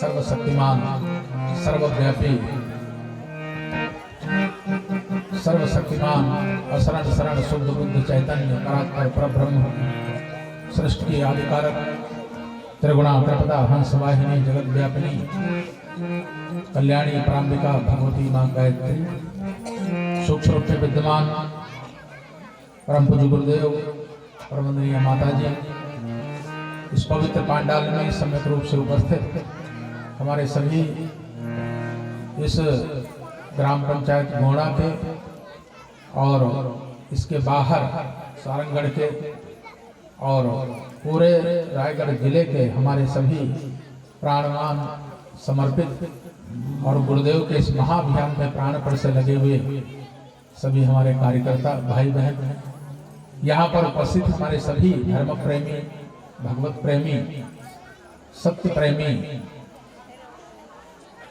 सर्वशक्तिमान, सर्वव्यापी, सर्वशक्तिमान, अशरण शरण शुद्ध बुद्ध चैतन्य परात्पर परब्रह्म, सृष्टि की आदिकारक, त्रिगुणा त्रिपदा हंस वाहिनी जगत व्यापिनी, कल्याणी प्रांबिका भगवती मां गायत्री, सूक्ष्म रूप में विद्यमान परम पूज्य गुरुदेव, परमंदनीय माता जी, इस पवित्र पांडाल में सम्यक रूप से उपस्थित हमारे सभी इस ग्राम पंचायत गोड़ा के और इसके बाहर सारंगढ़ के और पूरे रायगढ़ जिले के हमारे सभी प्राणवान समर्पित और गुरुदेव के इस महाअभियान में प्राणपण से लगे हुए सभी हमारे कार्यकर्ता भाई बहन, यहाँ पर उपस्थित हमारे सभी धर्म प्रेमी, भगवत प्रेमी, सत्य प्रेमी,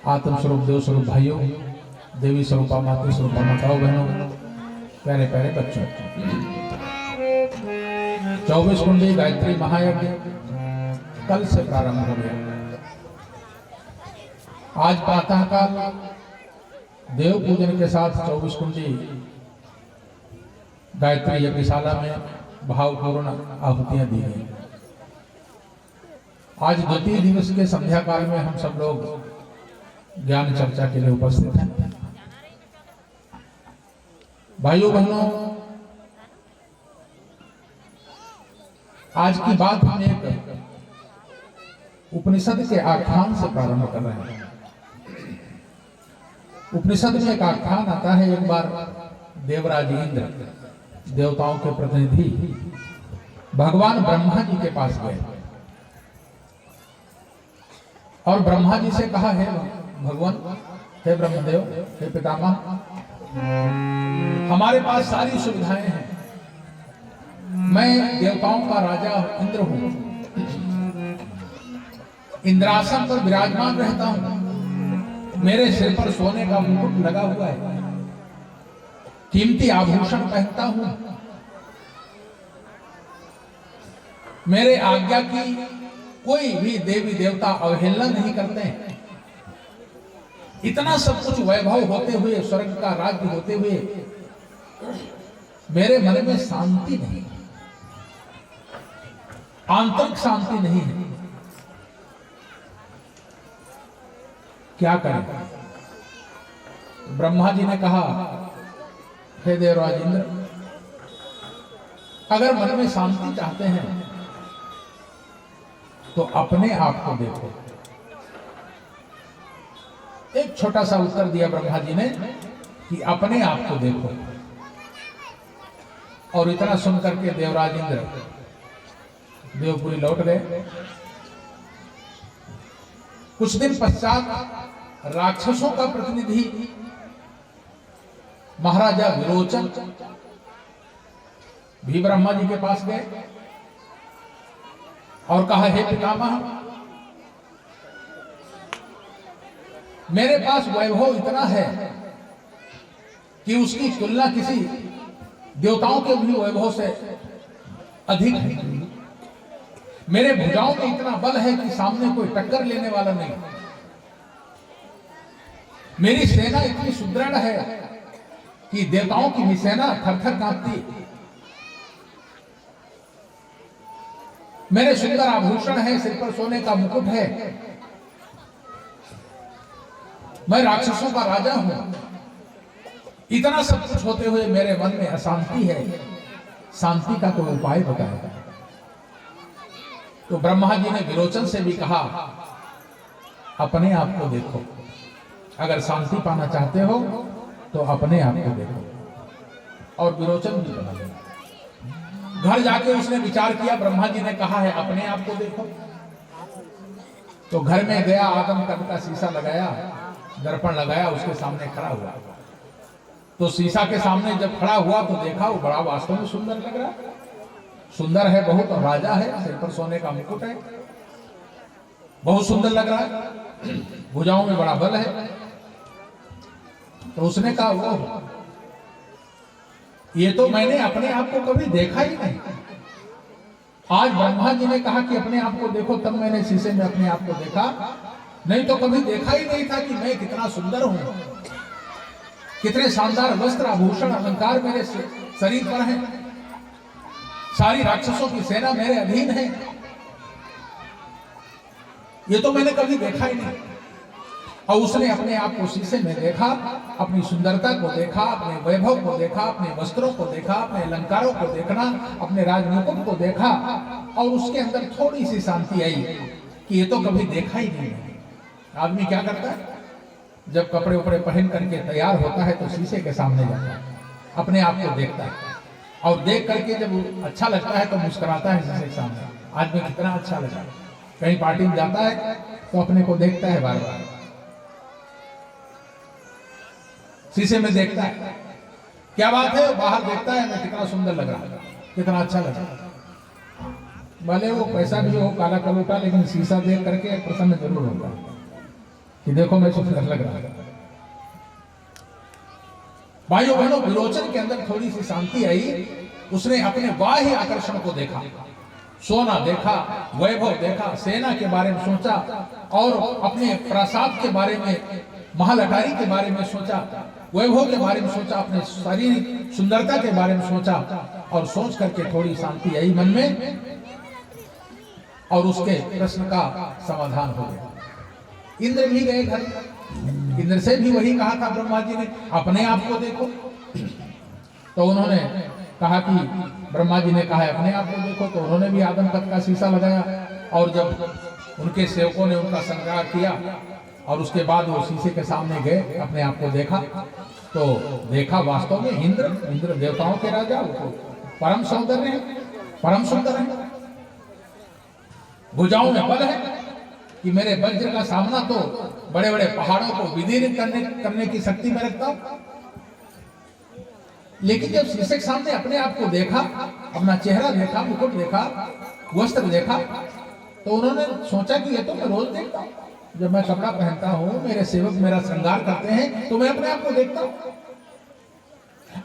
आत्म स्वरूप देव स्वरूप भाइयों, देवी स्वरूपा मातृ स्वरूपा माताओं बहनों, प्यारे प्यारे बच्चों, 24 कुंडी गायत्री महायज्ञ कल से प्रारंभ हो गया। आज प्रातः काल देव पूजन के साथ 24 कुंडी गायत्री यज्ञशाला में भावपूर्ण आहुतियां दी गई। आज द्वितीय दिवस के संध्या काल में हम सब लोग ज्ञान चर्चा के लिए उपस्थित हैं। भाइयों बहनों, आज की बात हम एक उपनिषद के आख्यान से प्रारंभ कर रहे हैं। उपनिषद में एक आख्यान आता है, एक बार देवराज इंद्र, देवताओं के प्रतिनिधि, भगवान ब्रह्मा जी के पास गए और ब्रह्मा जी से कहा, है भगवान, हे ब्रह्मदेव, हे पितामह, हमारे पास सारी सुविधाएं हैं, मैं देवताओं का राजा इंद्र हूं, इंद्रासन पर विराजमान रहता हूं, मेरे सिर पर सोने का मुकुट लगा हुआ है, कीमती आभूषण पहनता हूं, मेरे आज्ञा की कोई भी देवी देवता अवहेलना नहीं करते हैं। इतना सब कुछ वैभव होते हुए, स्वर्ग का राज्य होते हुए, मेरे मन में शांति नहीं, आंतरिक शांति नहीं है, क्या करें? ब्रह्मा जी ने कहा, हे देवराज इंद्र, अगर मन में शांति चाहते हैं तो अपने आप को देखो। एक छोटा सा उत्तर दिया ब्रह्मा जी ने कि अपने आप को देखो। और इतना सुनकर के देवराज इंद्र देवपुरी लौट गए। कुछ दिन पश्चात राक्षसों का प्रतिनिधि महाराजा विरोचन भी ब्रह्मा जी के पास गए और कहा, हे पितामह, मेरे पास वैभव इतना है कि उसकी तुलना किसी देवताओं के भी वैभव से अधिक है। मेरे भुजाओं में इतना बल है कि सामने कोई टक्कर लेने वाला नहीं। मेरी सेना इतनी सुदृढ़ है कि देवताओं की भी सेना थर-थर कांपती। मेरे सुंदर आभूषण है, सिर पर सोने का मुकुट है, मैं राक्षसों का राजा हूं। इतना सब कुछ होते हुए मेरे मन में अशांति है, शांति का कोई उपाय बताएगा। तो ब्रह्मा जी ने विरोचन से भी कहा, अपने आप को देखो, अगर शांति पाना चाहते हो तो अपने आप को देखो। और विरोचन भी बना गया। घर जाके उसने विचार किया, ब्रह्मा जी ने कहा है अपने आप को देखो, तो घर में गया, आदम कद का शीशा लगाया, दर्पण लगाया, उसके सामने खड़ा हुआ। तो शीशा के सामने जब खड़ा हुआ तो देखा वो बड़ा वास्तव में सुंदर लग रहा, सुंदर है बहुत, और राजा है, सिर पर सोने का मुकुट है, बहुत सुंदर लग रहा है, भुजाओं में बड़ा बल है। तो उसने कहा, वो ये तो मैंने अपने आप को कभी देखा ही नहीं। आज ब्रह्मा जी ने कहा कि अपने आप को देखो, तब मैंने शीशे में अपने आप को देखा नहीं तो कभी देखा ही नहीं था कि मैं कितना सुंदर हूं, कितने शानदार वस्त्र आभूषण अलंकार मेरे शरीर पर हैं, सारी राक्षसों की सेना मेरे अधीन है। ये तो मैंने कभी देखा ही नहीं। और उसने अपने आप को शीशे में देखा, अपनी सुंदरता को देखा, अपने वैभव को देखा, अपने वस्त्रों को देखा, अपने अलंकारों को देखना, अपने राजमुकुट को देखा, और उसके अंदर थोड़ी सी शांति आई कि ये तो कभी देखा ही नहीं है। आदमी क्या करता है, जब कपड़े उपड़े पहन करके तैयार होता है तो शीशे के सामने जाता है, अपने आप को देखता है, और देख करके जब अच्छा लगता है तो मुस्कुराता है शीशे के सामने। आदमी कितना अच्छा लगा, कहीं पार्टी में जाता है तो अपने को देखता है, बार बार शीशे में देखता है, क्या बात है, बाहर देखता है मैं कितना सुंदर लग रहा, कितना अच्छा लग रहा। भले वो पैसा भी हो काला कलूटा, लेकिन शीशा देख करके प्रसन्न जरूर होता है कि देखो मैं सुंदर लग रहा। भाइयों बहनों, विरोचन के अंदर थोड़ी सी शांति आई। उसने अपने बाह्य आकर्षण को देखा, सोना देखा, वैभव देखा, सेना के बारे में सोचा, और अपने प्रासाद के बारे में, महल अटारी के बारे में सोचा, वैभव के बारे में सोचा, अपने शारीरिक सुंदरता के बारे में सोचा, और सोच करके थोड़ी शांति आई मन में, और उसके प्रश्न का समाधान हो गया। इंद्र भी गए घर, इंद्र से भी वही कहा था ब्रह्मा जी ने, अपने आप को देखो। तो उन्होंने कहा कि ब्रह्मा जी ने कहा अपने आप को देखो, तो उन्होंने भी आदम कद का शीशा लगाया, और जब उनके सेवकों ने उनका श्रृंगार किया और उसके बाद वो शीशे के सामने गए, अपने आप को देखा, तो देखा वास्तव में इंद्र देवताओं के राजा, परम सौंदर्य है, परम सुंदर है, भुजाओं में बल है कि मेरे वज्र का सामना तो बड़े बड़े पहाड़ों को विदीर्ण करने की शक्ति में रखता हूं। लेकिन जब शीशे के सामने अपने आप को देखा, अपना चेहरा देखा, मुकुट देखा, वस्त्र देखा, तो उन्होंने सोचा कि ये तो मैं रोज देखता हूं, जब मैं कपड़ा पहनता हूं, मेरे सेवक मेरा श्रृंगार करते हैं, तो मैं अपने आप को देखता हूं।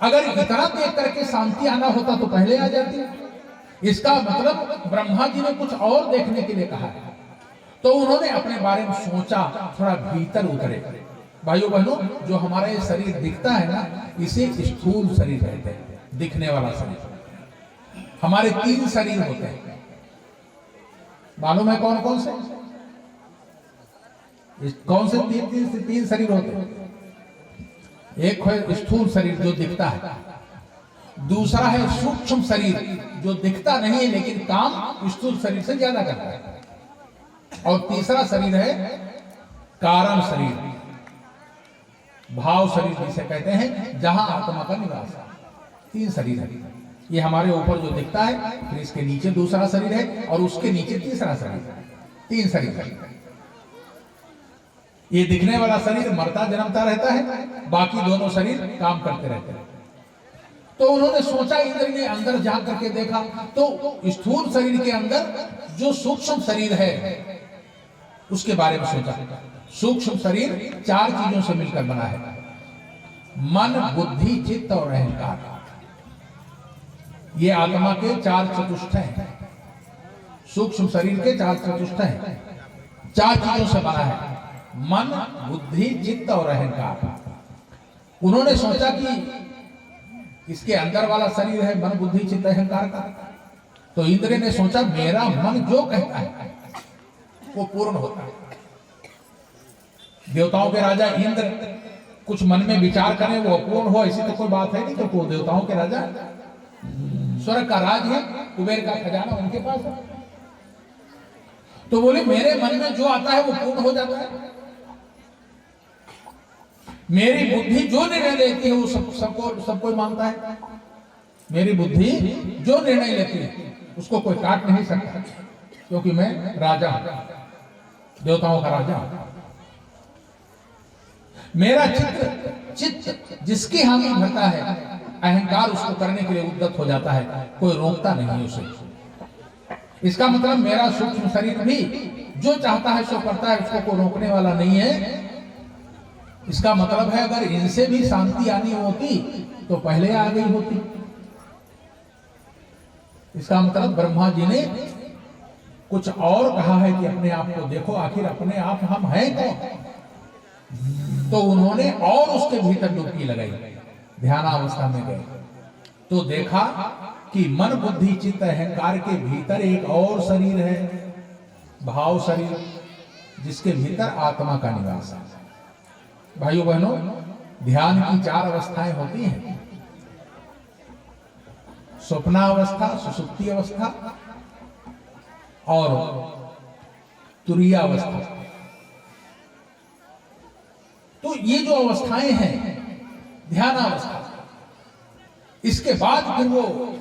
अगर इतना देख करके शांति आना होता तो पहले आ जाती। इसका मतलब ब्रह्मा जी ने कुछ और देखने के लिए कहा है। तो उन्होंने अपने बारे में सोचा, थोड़ा भीतर उतरे। भाइयों बहनों, जो हमारा ये शरीर दिखता है ना, इसे स्थूल शरीर कहते हैं, दिखने वाला शरीर। हमारे 3 शरीर होते हैं, मालूम है कौन कौन से? कौन से 3 शरीर होते हैं? एक है स्थूल शरीर जो दिखता है, दूसरा है सूक्ष्म शरीर जो दिखता नहीं है लेकिन काम स्थूल शरीर से ज्यादा करता है, और तीसरा शरीर है कारण शरीर, भाव शरीर जिसे कहते हैं, जहां आत्मा का निवास है। 3 शरीर है। ये हमारे ऊपर जो दिखता है, फिर इसके नीचे दूसरा शरीर है, और उसके नीचे तीसरा शरीर है। 3 शरीर है। ये दिखने वाला शरीर मरता जन्मता रहता है, बाकी दोनों शरीर काम करते रहते हैं। तो उन्होंने सोचा, इंद्र ने अंदर जा करके देखा, तो स्थूल शरीर के अंदर जो सूक्ष्म शरीर है उसके बारे में सोचा। सूक्ष्म शरीर 4 चीजों से मिलकर बना है, मन, बुद्धि, चित्त और अहंकार। ये आत्मा के 4 चतुष्ट हैं, सूक्ष्म शरीर के 4 चतुष्ट हैं, 4 चीजों से बना है, मन, बुद्धि, चित्त और अहंकार। उन्होंने सोचा कि इसके अंदर वाला शरीर है मन, बुद्धि, चित्त, अहंकार का, तो इंद्र ने सोचा मेरा मन जो कहता है वो पूर्ण होता है। देवताओं के राजा इंद्र कुछ मन में विचार करें वो पूर्ण हो, ऐसी तो कोई बात है नहीं, तो देवताओं के राजा, स्वर्ग का राज है, कुबेर का खजाना उनके पास है। तो बोले मेरे मन में जो आता है वो पूर्ण हो जाता है, मेरी बुद्धि जो निर्णय लेती है वो सब कोई मानता है। मेरी बुद्धि जो निर्णय लेती है उसको कोई काट नहीं सकता, क्योंकि मैं राजा हूं, देवताओं का राजा हूं। मेरा चित्त जिसकी हामी भरता है, अहंकार उसको करने के लिए उद्यत हो जाता है, कोई रोकता नहीं उसे। इसका मतलब मेरा सूक्ष्म शरीर भी जो चाहता है सो करता है, उसको कोई रोकने वाला नहीं है। इसका मतलब है अगर इनसे भी शांति आनी होती तो पहले आ गई होती। इसका मतलब ब्रह्मा जी ने कुछ और कहा है कि अपने आप को देखो, आखिर अपने आप हम हैं कौन। तो उन्होंने और उसके भीतर डुबकी लगाई, ध्यानावस्था में गए तो देखा कि मन बुद्धि चित्त अहंकार के भीतर एक और शरीर है, भाव शरीर, जिसके भीतर आत्मा का निवास है। भाइयों बहनों, ध्यान की 4 अवस्थाएं होती हैं, स्वप्नावस्था, सुषुप्ति अवस्था और तुरीयावस्था। तो ये जो अवस्थाएं हैं ध्यानावस्था, इसके बाद फिर वो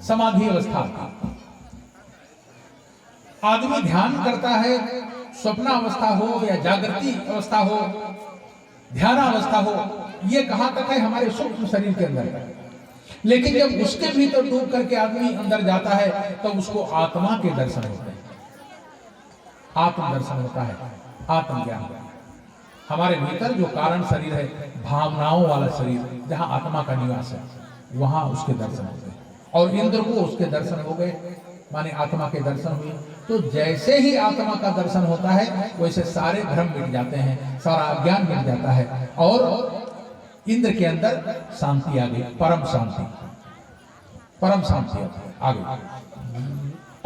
समाधि अवस्था। आदमी ध्यान करता है, स्वप्नावस्था हो या जागृति अवस्था हो, ध्यानावस्था हो, ये कहां तक है, हमारे सूक्ष्म शरीर के अंदर है। लेकिन जब उसके भीतर डूब करके आदमी अंदर जाता है तो उसको आत्मा के दर्शन होते हैं, आत्म दर्शन होता है, आत्मज्ञान। हमारे भीतर जो कारण शरीर है, भावनाओं वाला शरीर, जहां आत्मा का निवास है, वहां उसके दर्शन हो गए। और इंद्र को उसके दर्शन हो गए, माने आत्मा के दर्शन हुए। तो जैसे ही आत्मा का दर्शन होता है वैसे सारे भ्रम मिट जाते हैं, सारा अज्ञान मिट जाता है और इंद्र के अंदर शांति आ गई, परम शांति, परम शांति आ गई।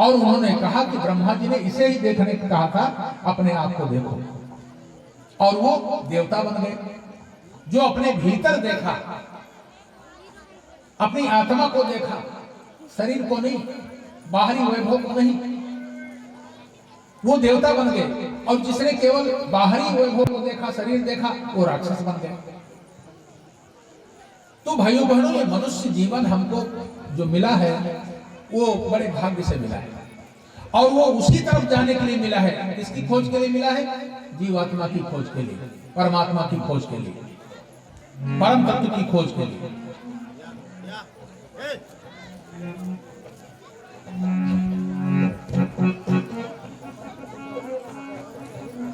और उन्होंने कहा कि ब्रह्मा जी ने इसे ही देखने को कहा था, अपने आप को देखो। और वो देवता बन गए, जो अपने भीतर देखा, अपनी आत्मा को देखा, शरीर को नहीं, बाहरी वैभव को नहीं, वो देवता बन गए। और जिसने केवल बाहरी वैभव को देखा, शरीर देखा, वो राक्षस बन गए। तो भाइयों बहनों, ये मनुष्य जीवन हमको जो मिला है वो बड़े भाग्य से मिला है, और वो उसी तरफ जाने के लिए मिला है। किसकी खोज के लिए मिला है? जीवात्मा की खोज के लिए, परमात्मा की खोज के लिए, परम तत्व की खोज के लिए।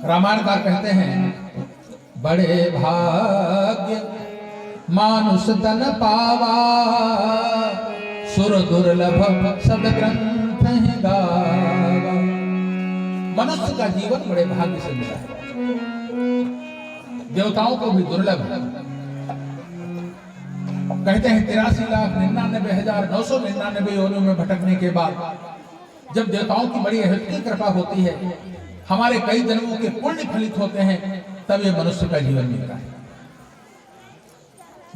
रामायणकार कहते हैं, बड़े भाग्य मानुष तन पावा, सुर दुर्लभ शब्द ग्रंथ है गावा। मनुष्य का जीवन बड़े भाग्य से मिला है, देवताओं को भी दुर्लभ है। कहते हैं 83,99,999 योनियों में भटकने के बाद जब देवताओं की बड़ी अहद कृपा होती है, हमारे कई जन्मों के पुण्य फलित होते हैं, तब ये मनुष्य का जीवन मिलता है।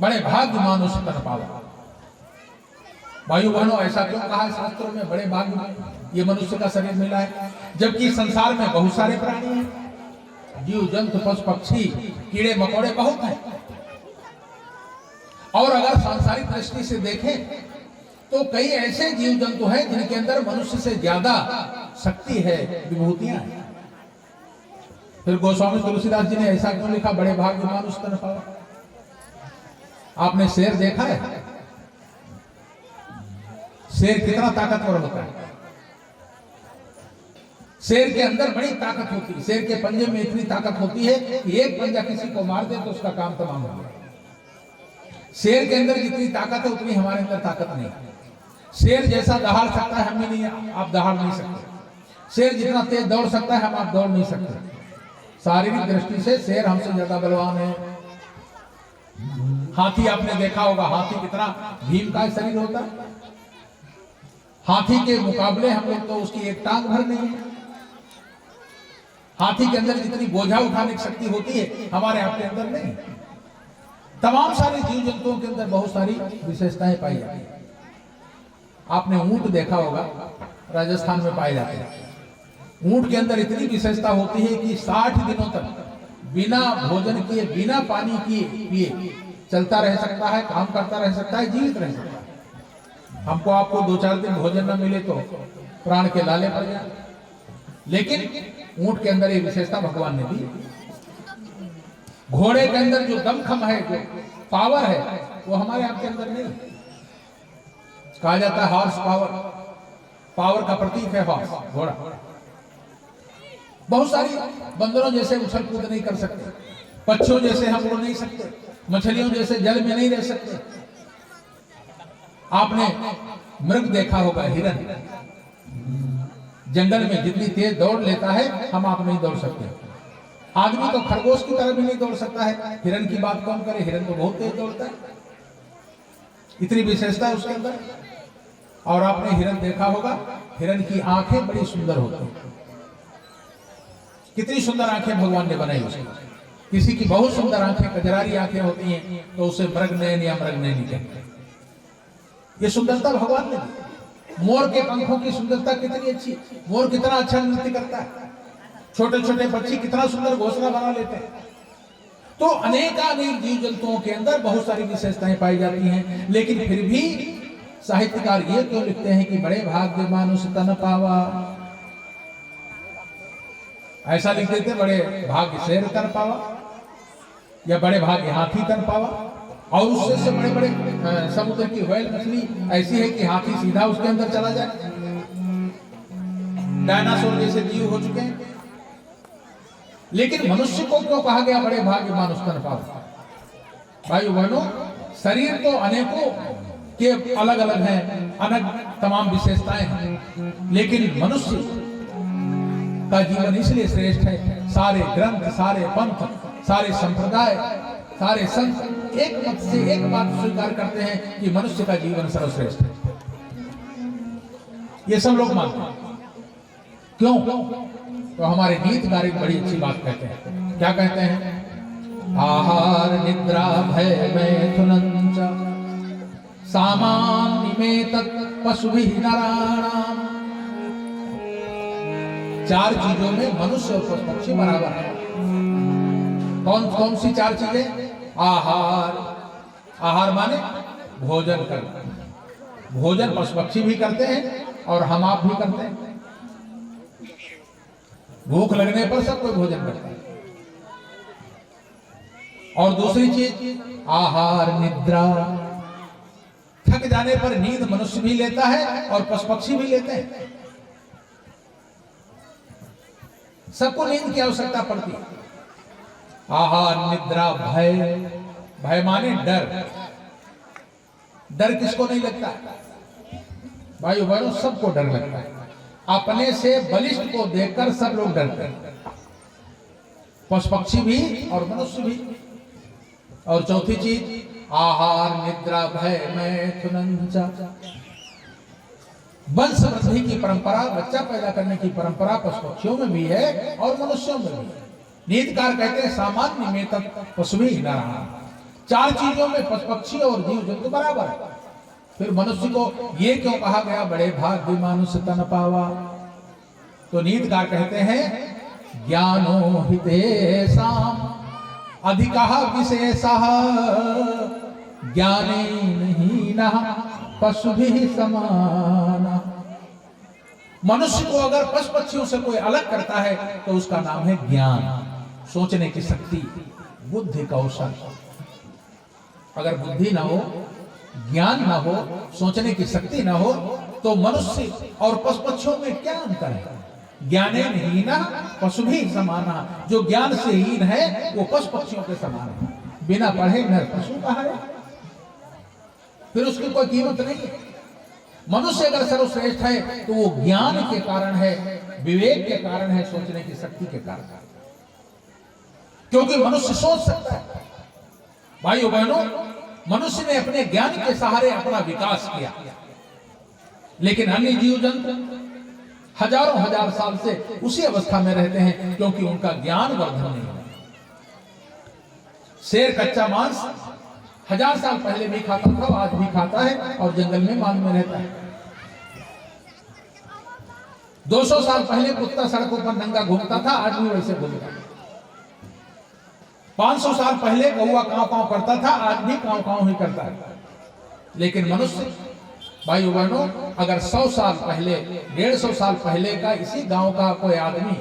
बड़े भाग्य मानुष तन पावा। भाइयों बहनों, ऐसा क्यों कहा है शास्त्रों में, बड़े भाग्य में ये मनुष्य का शरीर मिला है, जबकि संसार में बहुत सारे प्राणी हैं, जीव जंतु पशु पक्षी कीड़े मकोड़े बहुत हैं। और अगर सांसारिक दृष्टि से देखें तो कई ऐसे जीव जंतु हैं जिनके अंदर मनुष्य से ज्यादा शक्ति है, विभूतियां हैं। फिर गोस्वामी तुलसीदास जी ने ऐसा क्यों लिखा, बड़े भाग्य मानुष तन पावा। आपने शेर देखा है? शेर कितना ताकतवर होता है। शेर के अंदर बड़ी ताकत होती है, शेर के पंजे में इतनी ताकत होती है कि एक पंजा किसी को मार दे तो उसका काम तमाम हो गया। शेर के अंदर जितनी ताकत है उतनी हमारे अंदर ताकत नहीं है। शेर जैसा दहाड़ सकता है हमें नहीं, आप दहाड़ नहीं सकते। शेर जितना तेज दौड़ सकता है हम आप दौड़ नहीं सकते। शारीरिक दृष्टि से शेर हमसे ज्यादा बलवान है। हाथी आपने देखा होगा, हाथी कितना भीम का शरीर होता है। हाथी के मुकाबले हम लोग तो उसकी एक टांग भर नहीं है। हाथी के अंदर जितनी बोझा उठाने की शक्ति होती है हमारे आपके अंदर नहीं। तमाम सारे जीव जंतुओं के अंदर बहुत सारी विशेषताएं पाई जाती है। आपने ऊंट देखा होगा, राजस्थान में पाए जाते हैं। ऊंट के अंदर इतनी विशेषता होती है कि 60 दिनों तक बिना भोजन किए, बिना पानी पिए चलता रह सकता है, काम करता रह सकता है, जीवित रह सकता है। हमको आपको 2-4 दिन भोजन न मिले तो प्राण के लाले पड़ जाए, लेकिन ऊंट के अंदर ये विशेषता भगवान ने दी। घोड़े के अंदर जो दमखम है, जो पावर है, वो हमारे आपके अंदर नहीं। कहा जाता है हॉर्स पावर, पावर का प्रतीक है हॉर्स, घोड़ा। बहुत सारी बंदरों जैसे उछल कूद नहीं कर सकते, पक्षियों जैसे हम उड़ नहीं सकते, मछलियों जैसे जल में नहीं रह सकते। आपने मृग देखा होगा, हिरन, जंगल में जितनी तेज दौड़ लेता है हम आप नहीं दौड़ सकते। आदमी तो खरगोश की तरह भी नहीं दौड़ सकता है, हिरन की बात कौन करे, हिरन तो बहुत तेज दौड़ता है, इतनी विशेषता है उसके अंदर। और आपने हिरन देखा होगा, हिरन की आंखें बड़ी सुंदर होती हैं, कितनी सुंदर आंखें भगवान ने बनाई उसकी। किसी की बहुत सुंदर आंखें, कजरारी आंखें होती हैं तो उसे मृगनयन या मृगनयनी कहते हैं। ये सुंदरता भगवान ने दी। मोर के पंखों की सुंदरता कितनी अच्छी, मोर कितना अच्छा नृत्य करता है, छोटे छोटे बच्चे कितना सुंदर घोंसला बना लेते हैं। तो अनेकानेक जीव जंतुओं के अंदर बहुत सारी विशेषताएं पाई जाती हैं, लेकिन फिर भी साहित्यकार ये क्यों लिखते हैं कि बड़े भाग्य मानुष तन पावा। ऐसा लिख देते बड़े भाग्य शेर तन पावा या बड़े भाग्य हाथी तन पावा, और उससे से बड़े बड़े समुद्र की व्हेल मछली ऐसी है कि हाथी सीधा उसके अंदर चला जाए। डायनासोर जैसे जीव हो चुके हैं, लेकिन मनुष्य को क्यों कहा गया बड़े भाग्य मानुष तन पावा। भाई बहनों, शरीर तो अनेकों के अलग अलग हैं, अलग तमाम विशेषताएं हैं, लेकिन मनुष्य का जीवन इसलिए श्रेष्ठ है। सारे ग्रंथ, सारे पंथ, सारे संप्रदाय, सारे संत एक मत से एक बात स्वीकार करते हैं कि मनुष्य का जीवन सर्वश्रेष्ठ है। ये सब लोग मानते हैं। क्यों? तो हमारे गीत गारिक बड़ी अच्छी बात कहते हैं। क्या कहते हैं? आहार निद्रा भय मैथुनं च सामान्यमेतत् पशुभिः नराणाम्। चार चीजों में मनुष्य और पशु पक्षी बराबर है। कौन कौन सी चार चीजें? आहार, आहार माने भोजन करना। भोजन पशु पक्षी भी करते हैं और हम आप भी करते हैं। भूख लगने पर सब कोई भोजन करता है। और दूसरी चीज आहार निद्रा, थक जाने पर नींद मनुष्य भी लेता है और पशु पक्षी भी लेते हैं। सबको नींद की आवश्यकता पड़ती है। आहार निद्रा भय, भय माने डर। डर किसको नहीं लगता? भाई बहनों, सबको डर लगता है। अपने से बलिष्ठ को देखकर सब लोग डरते हैं, पशु पक्षी भी और मनुष्य भी। और चौथी चीज आहार निद्रा भय मैथुनं च। वंश वृद्धि की परंपरा, बच्चा पैदा करने की परंपरा पशु पक्षियों में भी है और मनुष्यों में भी है। नीतिकार कहते हैं सामान्य में तक पशुभिः नराणाम्। चार चीजों में पशु पक्षी और जीव जंतु बराबर है। फिर मनुष्य को ये क्यों कहा गया बड़े भाग्य मानुष तन पावा? तो नीतिकार कहते हैं ज्ञानो हि तेषाम् अधिकः विशेषः ज्ञानेन हीनः पशुभिः समानः। मनुष्य को अगर पशु पक्षियों से कोई अलग करता है तो उसका नाम है ज्ञान, सोचने की शक्ति, बुद्धि कौशल। अगर बुद्धि ना हो, ज्ञान ना हो, सोचने की शक्ति ना हो, तो मनुष्य और पशु पक्षियों में क्या अंतर है? ज्ञानेन हीनः पशुभिः समानः। जो ज्ञान से हीन है वो पशु पक्षियों के समान है। बिना पढ़े नर पशु कहा है, फिर उसकी कोई कीमत नहीं है। मनुष्य अगर सर्वश्रेष्ठ है तो वो ज्ञान के कारण है, विवेक के कारण है, सोचने की शक्ति के कारण है, क्योंकि मनुष्य सोच सकता है। भाइयों बहनों, मनुष्य ने अपने ज्ञान के सहारे अपना विकास किया, लेकिन अन्य जीव जंतु हजारों हजार साल से उसी अवस्था में रहते हैं क्योंकि उनका ज्ञान वर्धन नहीं है। शेर कच्चा मांस 1000 साल पहले भी खाता था, आज भी खाता है और जंगल में मान में रहता है। 200 साल पहले कुत्ता सड़कों पर नंगा घूमता था, आज भी वैसे घूमता है। 500 साल पहले कौवा कांव कांव करता था, आज भी कांव कांव ही करता है। लेकिन मनुष्य, भाइयों बहनों, अगर 100 साल पहले, 150 साल पहले का इसी गांव का कोई आदमी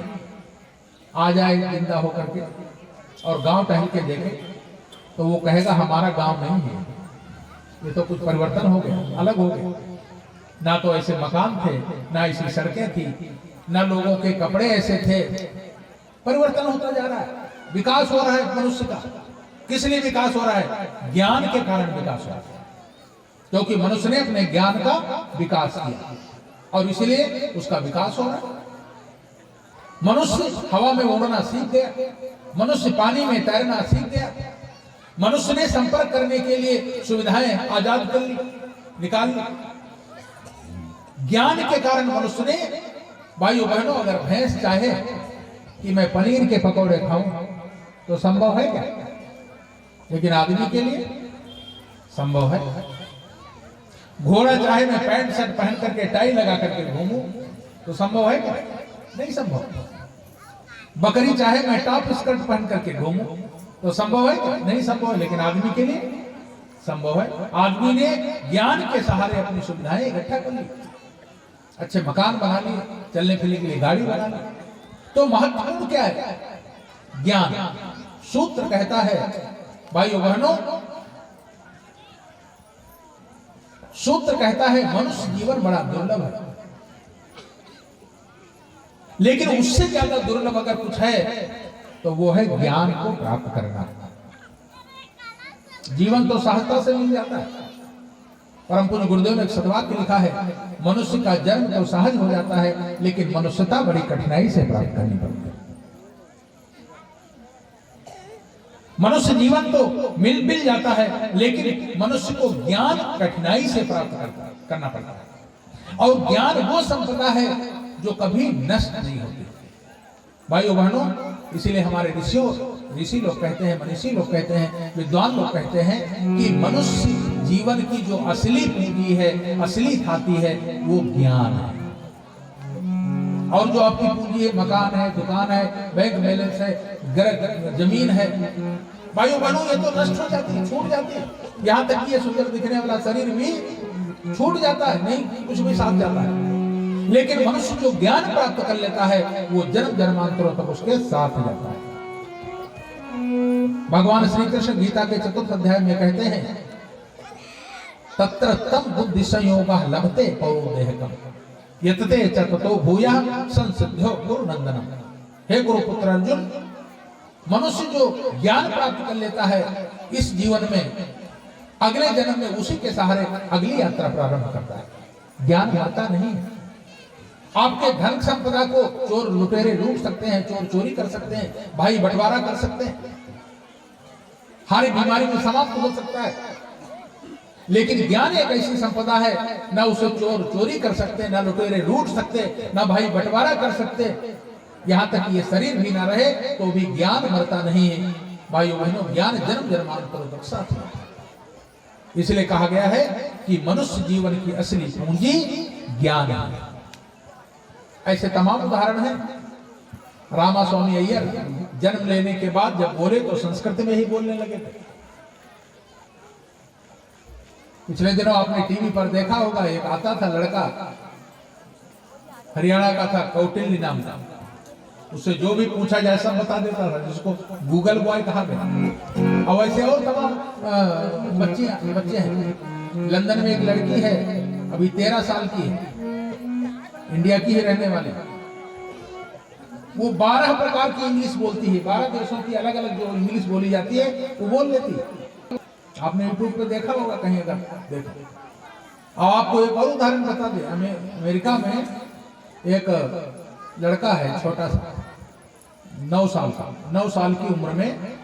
आ जाए जिंदा होकर के और गांव टहल के देखे तो वो कहेगा हमारा गांव नहीं है, ये तो कुछ परिवर्तन हो गया, अलग हो गया। ना तो ऐसे मकान थे, ना ऐसी सड़कें थी, ना लोगों के कपड़े ऐसे थे। परिवर्तन होता जा रहा है, विकास हो रहा है मनुष्य का। किस लिए विकास हो रहा है? ज्ञान के कारण विकास हो रहा है, क्योंकि मनुष्य ने अपने ज्ञान का विकास किया और इसलिए उसका विकास हो रहा है। मनुष्य हवा में उड़ना सीख गया, मनुष्य पानी में तैरना सीख गया, मनुष्य ने संपर्क करने के लिए सुविधाएं आजाद कर ली, निकाल ली। ज्ञान के कारण मनुष्य ने, भाइयों बहनों, अगर भैंस चाहे कि मैं पनीर के पकौड़े खाऊं तो संभव है क्या? लेकिन आदमी के लिए संभव है। घोड़ा चाहे मैं पैंट शर्ट पहन करके टाई लगा करके घूमूं तो संभव है क्या? नहीं संभव। बकरी चाहे मैं टॉप स्कर्ट पहन करके घूमूं तो संभव है क्या? नहीं संभव है। लेकिन आदमी के लिए संभव है। आदमी ने ज्ञान के सहारे अपनी सुविधाएं इकट्ठा कर ली, अच्छे मकान बना लिए, चलने फिरने के लिए गाड़ी बना ली। तो महत्वपूर्ण क्या है? ज्ञान। सूत्र कहता है भाइयों बहनों, सूत्र कहता है मनुष्य जीवन बड़ा दुर्लभ है, लेकिन उससे ज्यादा दुर्लभ अगर कुछ है तो वो है ज्ञान को प्राप्त करना। जीवन तो सहजता से मिल जाता है। परम पूज्य गुरुदेव ने एक सद्वाक्य लिखा है, मनुष्य का जन्म तो सहज हो जाता है, लेकिन मनुष्यता बड़ी कठिनाई से प्राप्त करनी पड़ती है। मनुष्य जीवन तो मिल जाता है, लेकिन मनुष्य को ज्ञान कठिनाई से प्राप्त करना पड़ता है। और ज्ञान वो संपदा है जो कभी नष्ट नहीं होती। भाइयों बहनों, इसीलिए हमारे ऋषि लोग कहते हैं, मनीषी लोग कहते हैं, विद्वान लोग कहते हैं कि मनुष्य जीवन की जो असली पूंजी है, असली खाती है, वो ज्ञान है। और जो आपकी पूंजी है, मकान है, दुकान है, बैंक बैलेंस है, जमीन है, भाइयों बहनों, ये तो नष्ट हो जाती है, छूट जाती है। यहाँ तक कि ये सुंदर दिखने वाला शरीर भी छूट जाता है, नहीं कुछ भी साथ जाता है। लेकिन मनुष्य जो ज्ञान प्राप्त कर लेता है वो जन्म जन्मांतरों तक उसके साथ जाता है। भगवान श्री कृष्ण गीता के 4th अध्याय में कहते हैं, तत्र तम बुद्धि संयोगः लभते पौरुदेहकम् यतते च ततो भूयः संसिद्ध्यो गुरुनंदनम्। हे गुरुपुत्र अर्जुन, मनुष्य जो ज्ञान प्राप्त कर लेता है इस जीवन में, अगले जन्म में उसी के सहारे अगली यात्रा प्रारंभ करता है। ज्ञान मरता नहीं। आपके धन संपदा को चोर लुटेरे लूट सकते हैं, चोर चोरी कर सकते हैं, भाई बंटवारा कर सकते हैं, हर बीमारी में समाप्त हो सकता है, लेकिन ज्ञान एक ऐसी संपदा है, ना उसे चोर चोरी कर सकते, ना लुटेरे लूट सकते, ना भाई बंटवारा कर सकते। यहाँ तक ये शरीर भी ना रहे तो भी ज्ञान मरता नहीं है। भाइयों बहनों, ज्ञान जन्म जन्मांतरों तक साथ है। इसलिए कहा गया है कि मनुष्य जीवन की असली पूंजी ज्ञान है। ऐसे तमाम उदाहरण हैं। रामा स्वामी अय्यर जन्म लेने के बाद जब बोले तो संस्कृत में ही बोलने लगे थे। पिछले दिनों आपने टीवी पर देखा होगा, एक आता था लड़का, हरियाणा का था, कौटिल्य नाम था। उससे जो भी पूछा जाए सब बता देता था, जिसको गूगल बॉय कहा गया। और ऐसे और तमाम बच्चे हैं। लंदन में एक लड़की है, अभी 13 साल की है, इंडिया की ही रहने वाली। वो 12 प्रकार की इंग्लिश बोलती है। 12 देशों की अलग अलग जो इंग्लिश बोली जाती है वो बोल लेती है। आपने यूट्यूब पे देखा होगा कहीं, अगर देखो। और आपको एक और उदाहरण बता दें, अमेरिका में एक लड़का है, छोटा सा, 9 साल का, 9 साल की उम्र में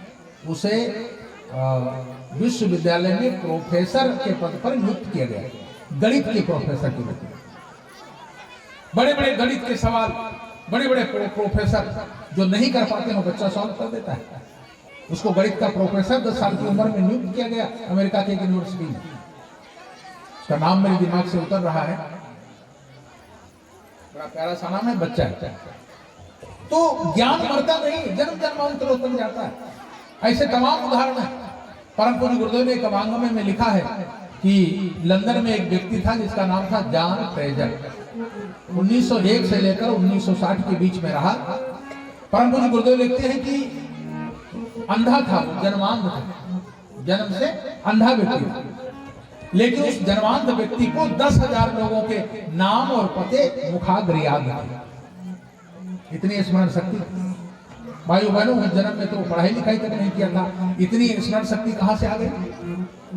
उसे विश्वविद्यालय में प्रोफेसर के पद पर नियुक्त किया गया, गणित के प्रोफेसर के पद। बड़े बड़े गणित के सवाल बड़े बड़े प्रोफेसर जो नहीं कर पाते हैं वो बच्चा सॉल्व कर देता है। उसको गणित का प्रोफेसर 10 साल की उम्र में नियुक्त किया गया अमेरिका की एक यूनिवर्सिटी में। उसका नाम मेरे दिमाग से उतर रहा है, बड़ा प्यारा सा नाम है, बच्चा है। तो ज्ञान मरता नहीं, जन्म जन्मांतरों तक जाता है। ऐसे तमाम उदाहरण है। परम पूज्य गुरुदेव ने एक अभंगमे में लिखा है कि लंदन में एक व्यक्ति था जिसका नाम था जॉन फ्रेजर। 1901 से लेकर 1960 के बीच में रहा। परम पूज्य गुरुदेव लिखते हैं कि अंधा था, जन्मांध था, जन्म से अंधा व्यक्ति था, लेकिन उस जन्मांध व्यक्ति को 10,000 लोगों के नाम और पते मुखाग्र याद थे। इतनी स्मरण शक्ति। भाइयों बहनों, उस जन्म में तो पढ़ाई लिखाई तक नहीं किया था, इतनी स्मरण शक्ति कहां से आ गई?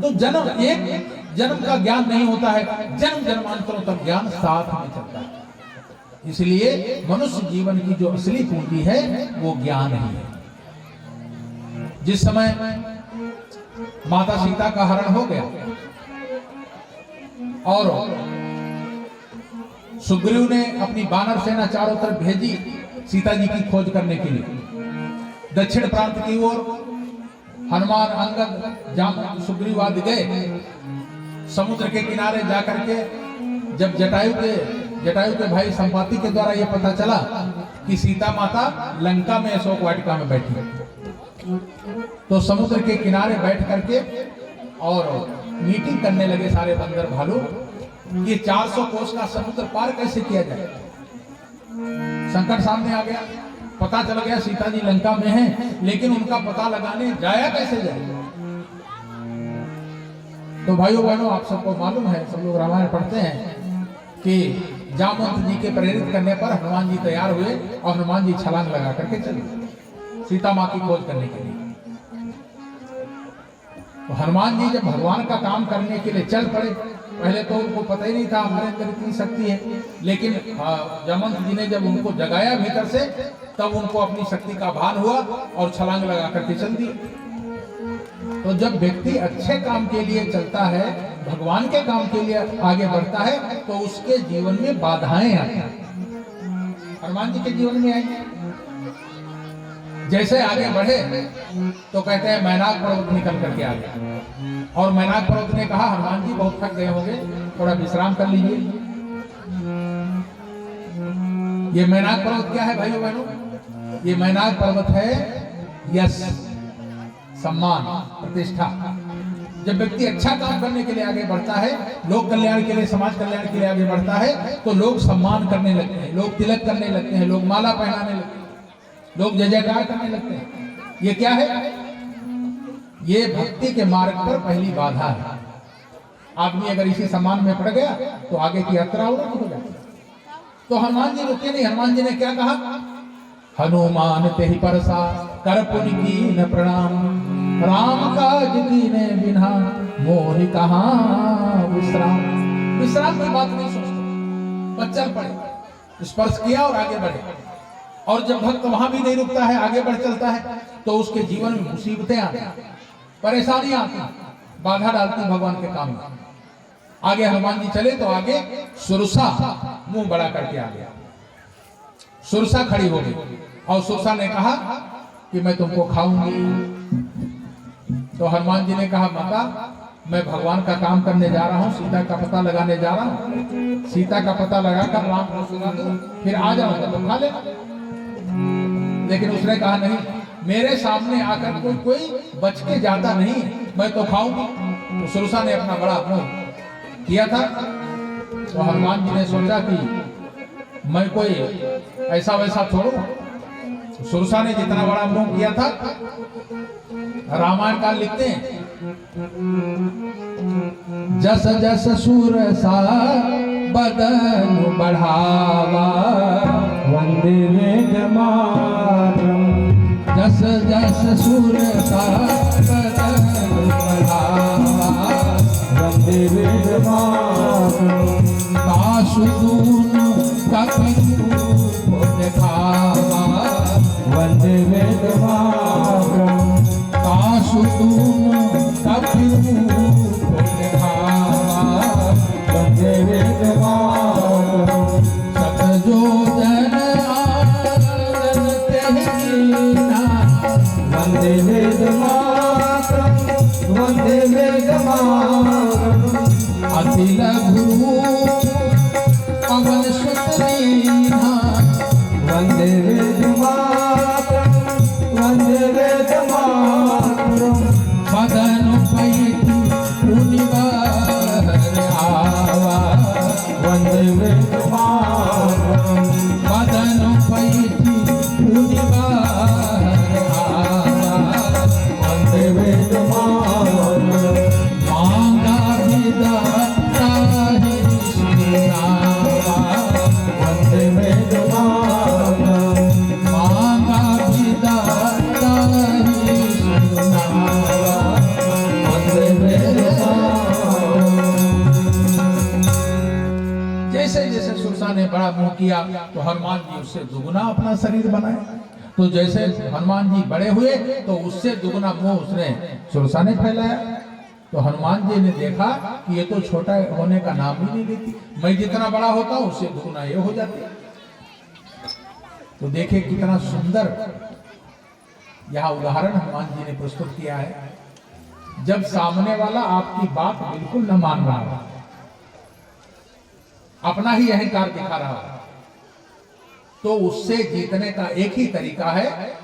तो जन्म, एक जन्म का ज्ञान नहीं होता है, जन्म जन्मांतरों तक ज्ञान साथ में चलता है। इसलिए मनुष्य जीवन की जो असली पूंजी है वो ज्ञान ही है। जिस समय माता सीता का हरण हो गया और सुग्रीव ने अपनी वानर सेना चारों तरफ भेजी सीता जी की खोज करने के लिए, दक्षिण प्रांत की ओर हनुमान, अंगद, जामवंत, सुग्रीव आदि गए। समुद्र के किनारे जाकर के जब जटायु के भाई संपाति के द्वारा यह पता चला कि सीता माता लंका में अशोक वाटिका में बैठी है, तो समुद्र के किनारे बैठ करके और मीटिंग करने लगे सारे बंदर भालू कि 400 कोस का समुद्र पार कैसे किया जाए। संकट सामने आ गया, पता चल गया सीता जी लंका में हैं, लेकिन उनका पता लगाने जाया कैसे जाए। तो भाइयों बहनों, आप सबको मालूम है, सब लोग रामायण पढ़ते हैं कि जामवंत जी के प्रेरित करने पर हनुमान जी तैयार हुए और हनुमान जी छलांग लगा करके चले सीता माँ की खोज करने के लिए। तो हनुमान जी जब भगवान का काम करने के लिए चल पड़े, पहले तो उनको पता ही नहीं था हमारे अंदर इतनी शक्ति है, लेकिन जामवंत जी ने जब उनको जगाया भीतर से, तब उनको अपनी शक्ति का भान हुआ और छलांग लगा करके चल दी। तो जब व्यक्ति अच्छे काम के लिए चलता है, भगवान के काम के लिए आगे बढ़ता है, तो उसके जीवन में बाधाएं आती हैं। हनुमान जी के जीवन में आई, जैसे आगे बढ़े तो कहते हैं मैनाक पर्वत निकल करके आ गया, और मैनाक पर्वत ने कहा हनुमान जी बहुत थक गए होंगे, थोड़ा विश्राम कर लीजिए। ये मैनाक पर्वत क्या है भाइयों बहनों? ये मैनाक पर्वत है यश, सम्मान, प्रतिष्ठा। जब व्यक्ति अच्छा काम करने के लिए आगे बढ़ता है, लोक कल्याण के लिए, समाज कल्याण के लिए आगे बढ़ता है, तो लोग सम्मान करने लगते हैं, लोग तिलक करने लगते हैं, लोग माला पहनाने लगते हैं, लोग जय जयकार करने लगते हैं। ये क्या है? ये भक्ति के मार्ग पर पहली बाधा है। आदमी अगर इसी सम्मान में पड़ गया तो आगे की यात्रा अवरुद्ध हो जाती है। तो हनुमान जी रुके नहीं। हनुमान जी ने क्या कहा? हनुमान ते ही परसा कर पुनि कीन प्रणाम, राम काज कीने बिना मोहि कहाँ विश्राम। विश्राम की बात नहीं सोचते, बस चल पड़े, स्पर्श किया और आगे बढ़े। और जब भक्त वहां भी नहीं रुकता है, आगे बढ़ चलता है, तो उसके जीवन में मुसीबतें आती, परेशानियां आती, बाधा डालती भगवान के काम में। आगे हनुमान जी चले तो आगे सुरसा मुंह बड़ा करके आ गया। सुरसा खड़ी हो गई और सुरसा ने कहा कि मैं तुमको खाऊंगी। तो हनुमान जी ने कहा माता, मैं भगवान का काम करने जा रहा हूँ, सीता का पता लगाने जा रहा हूँ, सीता का पता लगाकर राम को सुना दो, फिर आ जाऊंगा तो खा लेना। लेकिन उसने कहा नहीं, मेरे सामने आकर कोई बच के जाता नहीं, मैं तो खाऊंगी। तो सुरसा ने अपना बड़ा मुंह किया था। तो हनुमान जी ने सोचा कि मैं कोई ऐसा वैसा छोड़ू। सुरसा ने जितना बड़ा मुंह किया था, रामायण काल लिखते हैं, जस जस सुरसा बदन बढ़ावा, वंदे वेदमातरम। जस जस सुरसा बदन बढ़ावा, वंदे वेदमातरम। काशुदून कपिलू दिखावा, वंदे वेदमातरम। काशुदून कपिलू दिखावा, वंदे वेदमातरम। सतजोजन आनंद तेहीना, वंदे वेदमातरम, वंदे वेदमातरम। अखिल गुरु पवन सुत लीना, वंदे वेदमातरम, वंदे वेदमातरम। मदन पैठि मुनिवर आवा, वंदे वेदमातरम। मदन पैठि मुनिवर आवा, वंदे वेदमातरम। मांगा विदाता तो हनुमान जी उससे दुगुना अपना शरीर बनाए। तो जैसे हनुमान जी बड़े हुए तो उससे दुगुना मोह उसने सुरसा ने फैलाया। तो हनुमान जी ने देखा कि ये तो छोटा होने का नाम ही नहीं लेती, मैं जितना बड़ा होता हूं उससे दुगुना ये हो जाती। तो देखे कितना सुंदर यह उदाहरण हनुमान जी ने प्रस्तुत किया है। जब सामने वाला आपकी बात बिल्कुल न मान रहा हो, अपना ही अहंकार दिखा रहा हो, तो उससे जीतने का एक ही तरीका है,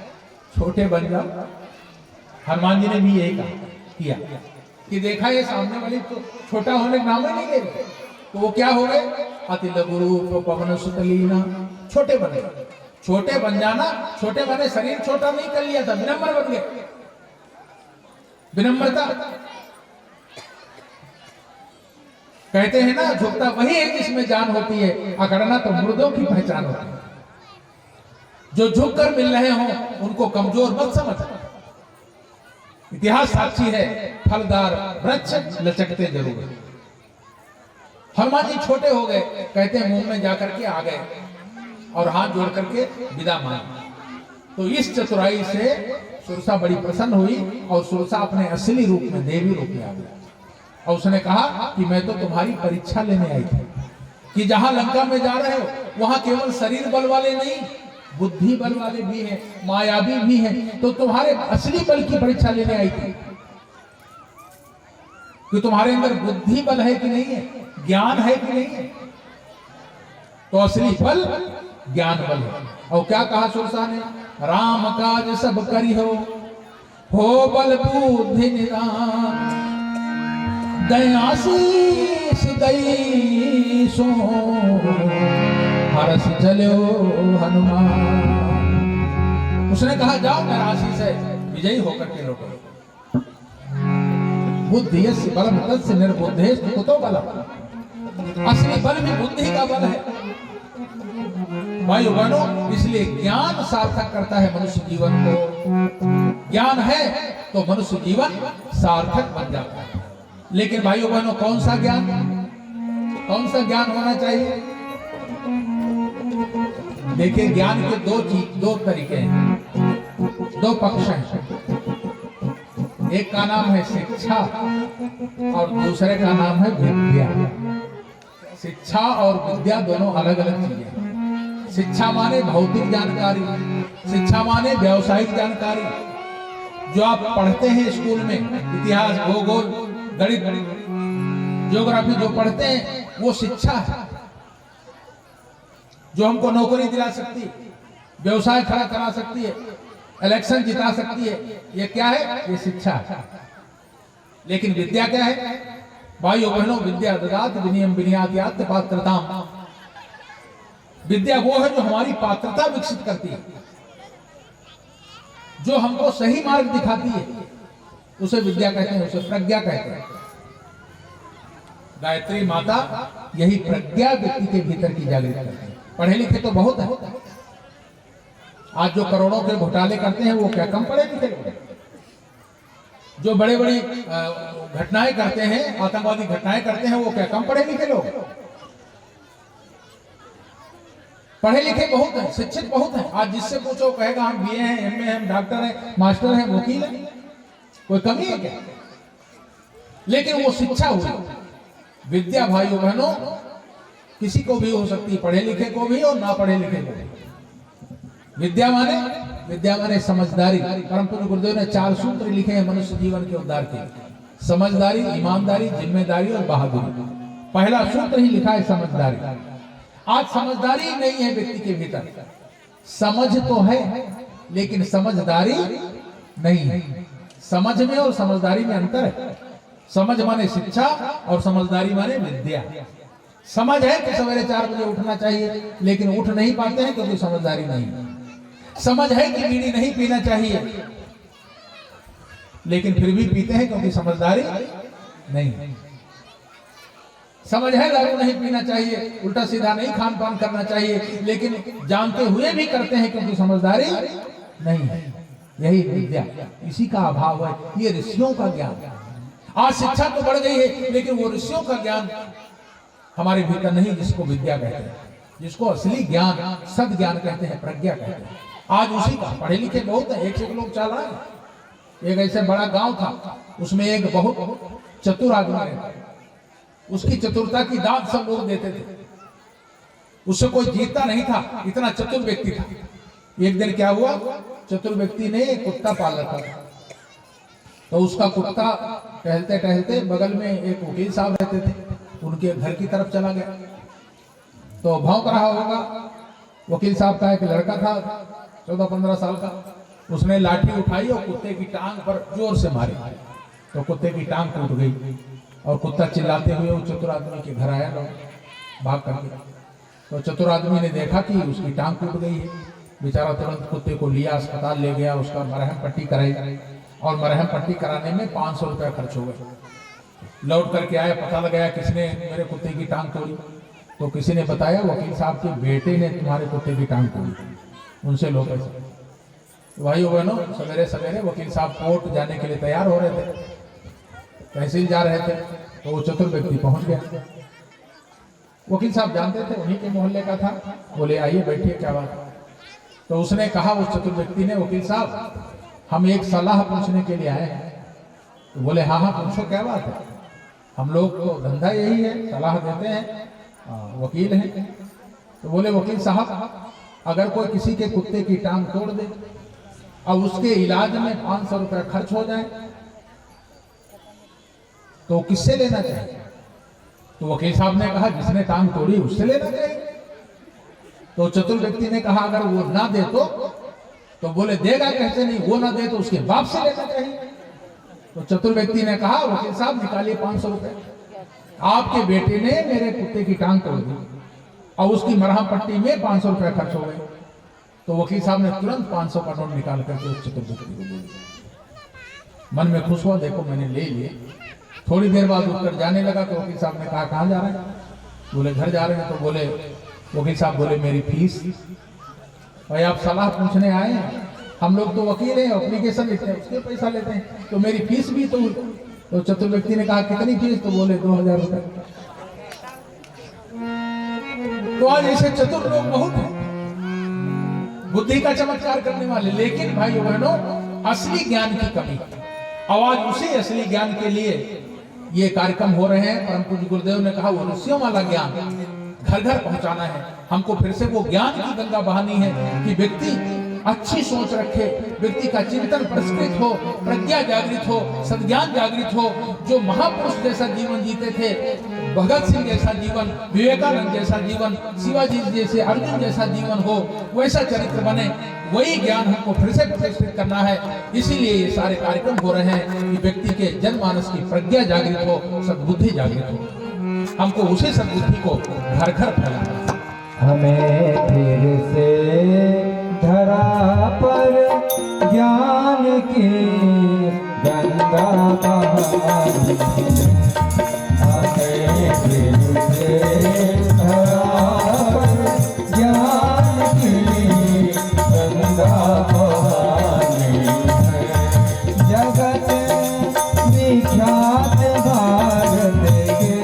छोटे बन जाओ। हनुमान जी ने भी यही किया कि देखा ये सामने वाली तो छोटा होने का नाम ही नहीं ले रहे, तो वो क्या हो गए, अति लघु रूप पवन सुत लीना, छोटे बने। छोटे बन जाना, छोटे बने, शरीर छोटा नहीं कर लिया था, विनम्र बन गए। विनम्रता कहते हैं ना, झुकता वही है जिसमें जान होती है, अकड़ना तो मुर्दों की पहचान होती है। जो झुक कर मिल रहे हो उनको कमजोर मत समझ। इतिहास साक्षी है, फलदार वृक्ष लचकते जरूर। हनुमान जी छोटे हो गए, कहते हैं मुंह में जाकर के आ गए और हाथ जोड़ करके विदा मांगी। तो इस चतुराई से सुरसा बड़ी प्रसन्न हुई और सुरसा अपने असली रूप में, देवी रूप में आ गया। और उसने कहा कि मैं तो तुम्हारी परीक्षा लेने आई थी कि जहां लंका में जा रहे हो वहां केवल शरीर बल वाले नहीं, बुद्धि बल वाले भी हैं, मायावी भी हैं। तो तुम्हारे असली बल की परीक्षा लेने आई थी कि तुम्हारे अंदर बुद्धि बल है कि नहीं है, ज्ञान है कि नहीं है। तो असली बल ज्ञान बल है। और क्या कहा सुरसा ने, राम काज सब करी हो बल बुद्धि निदान, दयाशीष दई सो हरस चलो हनुमान। उसने कहा जाओ मेरा आशीष है, विजयी होकर के लौटो। बुद्धि बलम तस्य निर्बुद्धेश कुतो बलम, असली बल भी बुद्धि का बल है। भाई बहनों, इसलिए ज्ञान सार्थक करता है मनुष्य जीवन को। ज्ञान है तो मनुष्य जीवन सार्थक बन जाता है। लेकिन भाइयों बहनों, कौन सा ज्ञान होना चाहिए? देखिए, ज्ञान के दो तरीके हैं, दो पक्ष हैं। एक का नाम है शिक्षा और दूसरे का नाम है विद्या। शिक्षा और विद्या दोनों अलग अलग चीजें। शिक्षा माने भौतिक जानकारी, शिक्षा माने व्यावसायिक जानकारी। जो आप पढ़ते हैं स्कूल में, इतिहास, भूगोल, गणित, ज्योग्राफी जो पढ़ते हैं वो शिक्षा है, जो हमको नौकरी दिला सकती है, व्यवसाय खड़ा करा सकती है, इलेक्शन जिता सकती है। ये क्या है? ये शिक्षा है। लेकिन विद्या क्या है? भाइयों बहनों, विद्या ददात विनयम विनयात पात्रताम। विद्या वो है जो हमारी पात्रता विकसित करती है, जो हमको सही मार्ग दिखाती है, उसे विद्या कहते हैं, उसे प्रज्ञा कहते हैं। गायत्री माता यही प्रज्ञा व्यक्ति के भीतर की जागृत करती है। पढ़े लिखे तो बहुत है, आज जो करोड़ों के घोटाले करते हैं वो क्या कम पढ़े लिखे? जो बड़े बड़ी घटनाएं करते हैं, आतंकवादी घटनाएं करते हैं, वो क्या कम पढ़े लिखे लोग? पढ़े लिखे बहुत हैं, शिक्षित बहुत हैं। आज जिससे पूछो कहेगा हम बीए हैं, एमए हैं, डॉक्टर हैं, मास्टर हैं, वकील हैं। कोई कमी है क्या? लेकिन वो शिक्षा हुई। विद्या भाइयों बहनों किसी को भी हो सकती है, पढ़े लिखे को भी और ना पढ़े लिखे को भी। विद्या माने समझदारी। परम पूज्य गुरुदेव ने 4 सूत्र लिखे हैं मनुष्य जीवन के उद्धार के। समझदारी, ईमानदारी, जिम्मेदारी और बहादुरी। पहला सूत्र ही लिखा है समझदारी। आज समझदारी नहीं है व्यक्ति के भीतर। समझ तो है लेकिन समझदारी नहीं है। समझ में और समझदारी में अंतर है। समझ माने शिक्षा और समझदारी माने विद्या। समझ है कि सवेरे 4 बजे उठना चाहिए, लेकिन उठ नहीं पाते हैं क्योंकि समझदारी नहीं है। समझ है कि बीड़ी नहीं पीना चाहिए, लेकिन फिर भी पीते हैं क्योंकि समझदारी नहीं है। समझ है दारू नहीं पीना चाहिए, उल्टा सीधा नहीं खान पान करना चाहिए, लेकिन जानते हुए भी करते हैं क्योंकि समझदारी नहीं है। यही विद्या, इसी का अभाव है। ये ऋषियों का ज्ञान। आज शिक्षा तो बढ़ गई है, लेकिन वो ऋषियों का ज्ञान हमारे भीतर नहीं, जिसको विद्या कहते हैं। जिसको असली ज्ञान सद ज्ञान कहते हैं, प्रज्ञा कहते हैं। आज उसी का पढ़े लिखे बहुत है, एक से एक लोग चल रहा है। एक ऐसे बड़ा गांव था, उसमें एक बहुत चतुर आदमी रहता, उसकी चतुरता की दाद सब लोग देते थे, उससे कोई जीतता नहीं था, इतना चतुर व्यक्ति था। एक दिन क्या हुआ, चतुर व्यक्ति ने एक कुत्ता पाल रखा था, तो उसका कुत्ता टहलते टहलते बगल में एक वकील साहब रहते थे, उनके घर की तरफ चला गया। तो भौंक रहा होगा, वकील साहब का एक लड़का था 14-15 साल का, उसने लाठी उठाई और कुत्ते की टांग पर जोर से मारी, तो कुत्ते की टांग टूट गई और कुत्ता चिल्लाते हुए उस चतुर आदमी के घर आया, भाग करके। तो चतुर आदमी ने देखा कि उसकी टांग टूट गई है, बेचारा तुरंत कुत्ते को लिया, अस्पताल ले गया, उसका मरहम पट्टी कराई और मरहम पट्टी कराने में 500 रुपया खर्च हो गए। लौट करके आया, पता लगाया किसने मेरे कुत्ते की टांग तोड़ी, तो किसी ने बताया वकील साहब के बेटे ने तुम्हारे कुत्ते की टांग तोड़ी, उनसे लो पैसे। भाई बहनों, सवेरे सवेरे वकील साहब कोर्ट जाने के लिए तैयार हो रहे थे, तहसील जा रहे थे, तो वो चतुर व्यक्ति पहुंच गया। वकील साहब जानते थे उन्हीं के मोहल्ले का था, बोले आइए बैठिए, क्या बात है। तो उसने कहा, उस चतुर व्यक्ति ने, वकील साहब हम एक सलाह पूछने के लिए आए हैं। तो बोले हाँ हाँ पूछो, क्या बात है। हम लोग तो धंधा यही है, सलाह देते हैं, वकील हैं। तो बोले वकील साहब, अगर कोई किसी के कुत्ते की टांग तोड़ दे और उसके इलाज में 500 रुपया खर्च हो जाए तो किससे लेना चाहिए। तो वकील साहब ने कहा, जिसने टांग तोड़ी उससे लेना चाहिए। तो चतुर व्यक्ति ने कहा, अगर वो ना दे तो बोले देगा कैसे नहीं, वो ना दे तो उसके बाप से लेना चाहिए। तो चतुर व्यक्ति ने कहा, वकील साहब निकालिए 500 रुपए, आपके बेटे ने मेरे कुत्ते की टांग तोड़ दी और उसकी मरहम पट्टी में 500 रुपया खर्च हो गए। तो वकील साहब ने तुरंत 500 का नोट निकाल करके उस चतुर व्यक्ति को दे दिया। मन में खुश हुआ, देखो मैंने ले लिए। थोड़ी देर बाद उठकर जाने लगा, तो वकील साहब ने कहा, कहाँ जा रहे हैं। बोले घर जा रहे हैं। तो बोले वकील साहब बोले मेरी फीस। भाई आप सलाह पूछने आए हैं, हम लोग तो वकील हैं, एप्लीकेशन लिखते हैं, उसके पैसा लेते हैं, तो मेरी फीस भी तो चतुर व्यक्ति ने कहा, कितनी फीस। तो बोले 2000 रुपए। तो आज ऐसे चतुर लोग बहुत हैं, बुद्धि का चमत्कार करने वाले। लेकिन भाई बहनों, असली ज्ञान की कमी। आवाज उसी असली ज्ञान के लिए ये कार्यक्रम हो रहे हैं। परम पूज्य गुरुदेव ने कहा, वो ऋषियों वाला ज्ञान घर घर पहुंचाना है। हमको फिर से वो ज्ञान की गंगा बहानी है कि व्यक्ति अच्छी सोच रखे, व्यक्ति का चिंतन परिष्कृत हो, प्रज्ञा जागृत हो, सद्ज्ञान जागृत हो। जो महापुरुष जैसा जीवन जीते थे, भगत सिंह जैसा जीवन, विवेकानंद जैसा जीवन, शिवाजी जैसे, अर्जुन जैसा जीवन हो, वैसा चरित्र बने। वही ज्ञान हमको फिर से प्रतिष्ठित करना है। इसीलिए ये सारे कार्यक्रम हो रहे हैं कि व्यक्ति के जनमानस की प्रज्ञा जागृत हो, सद्बुद्धि जागृत हो। हमको उसी सद्बुद्धि को घर घर फैलाना है। हमें फिर से धरा पर ज्ञान की गंगा बहानी, हमें फिर से धरा पर ज्ञान की गंगा बहानी है। जगत विख्यात भारत के,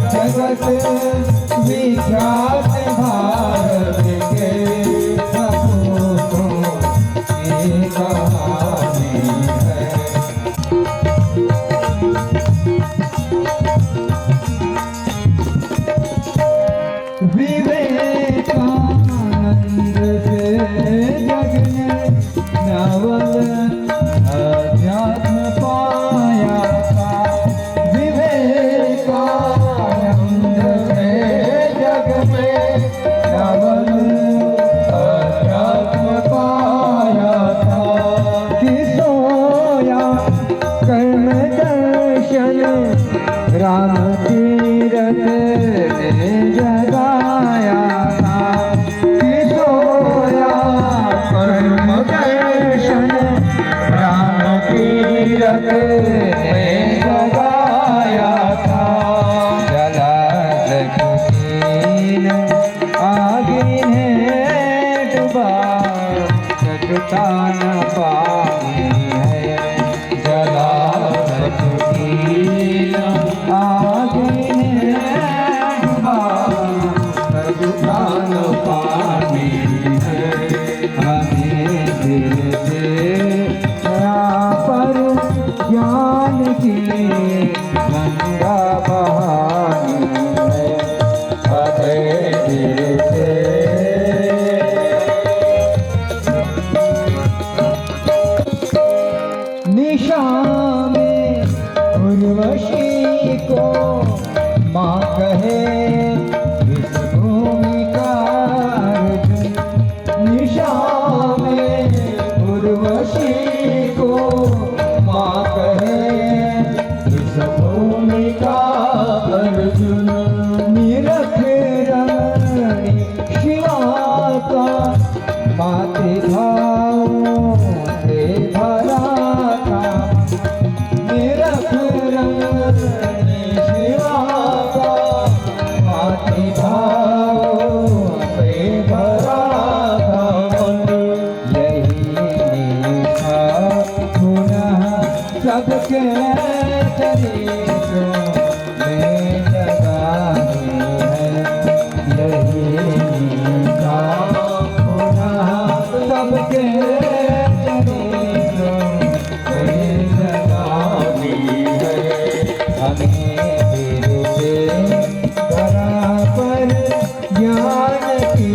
जगत विख्यात भारत के सपूतों की कहानी है। विवेकानंद से जग ने नवल अध्यात्म पाया था। विवेकानंद से जग में नवल अध्यात्म पाया था। कि सोया कर्म दर्शन राम तीरथ ने जगाया था। कि सोया कर्म दर्शन राम तीरथ ने जगाया था। जला लखीन आगे है डुबा, सकता न पानी है। जला लखीन आगे है डुबा, सबके चरित्रों में जगानी है यही का पुनः सबके चरित्रों में जगानी है हमें फिर से करा पर ज्ञान की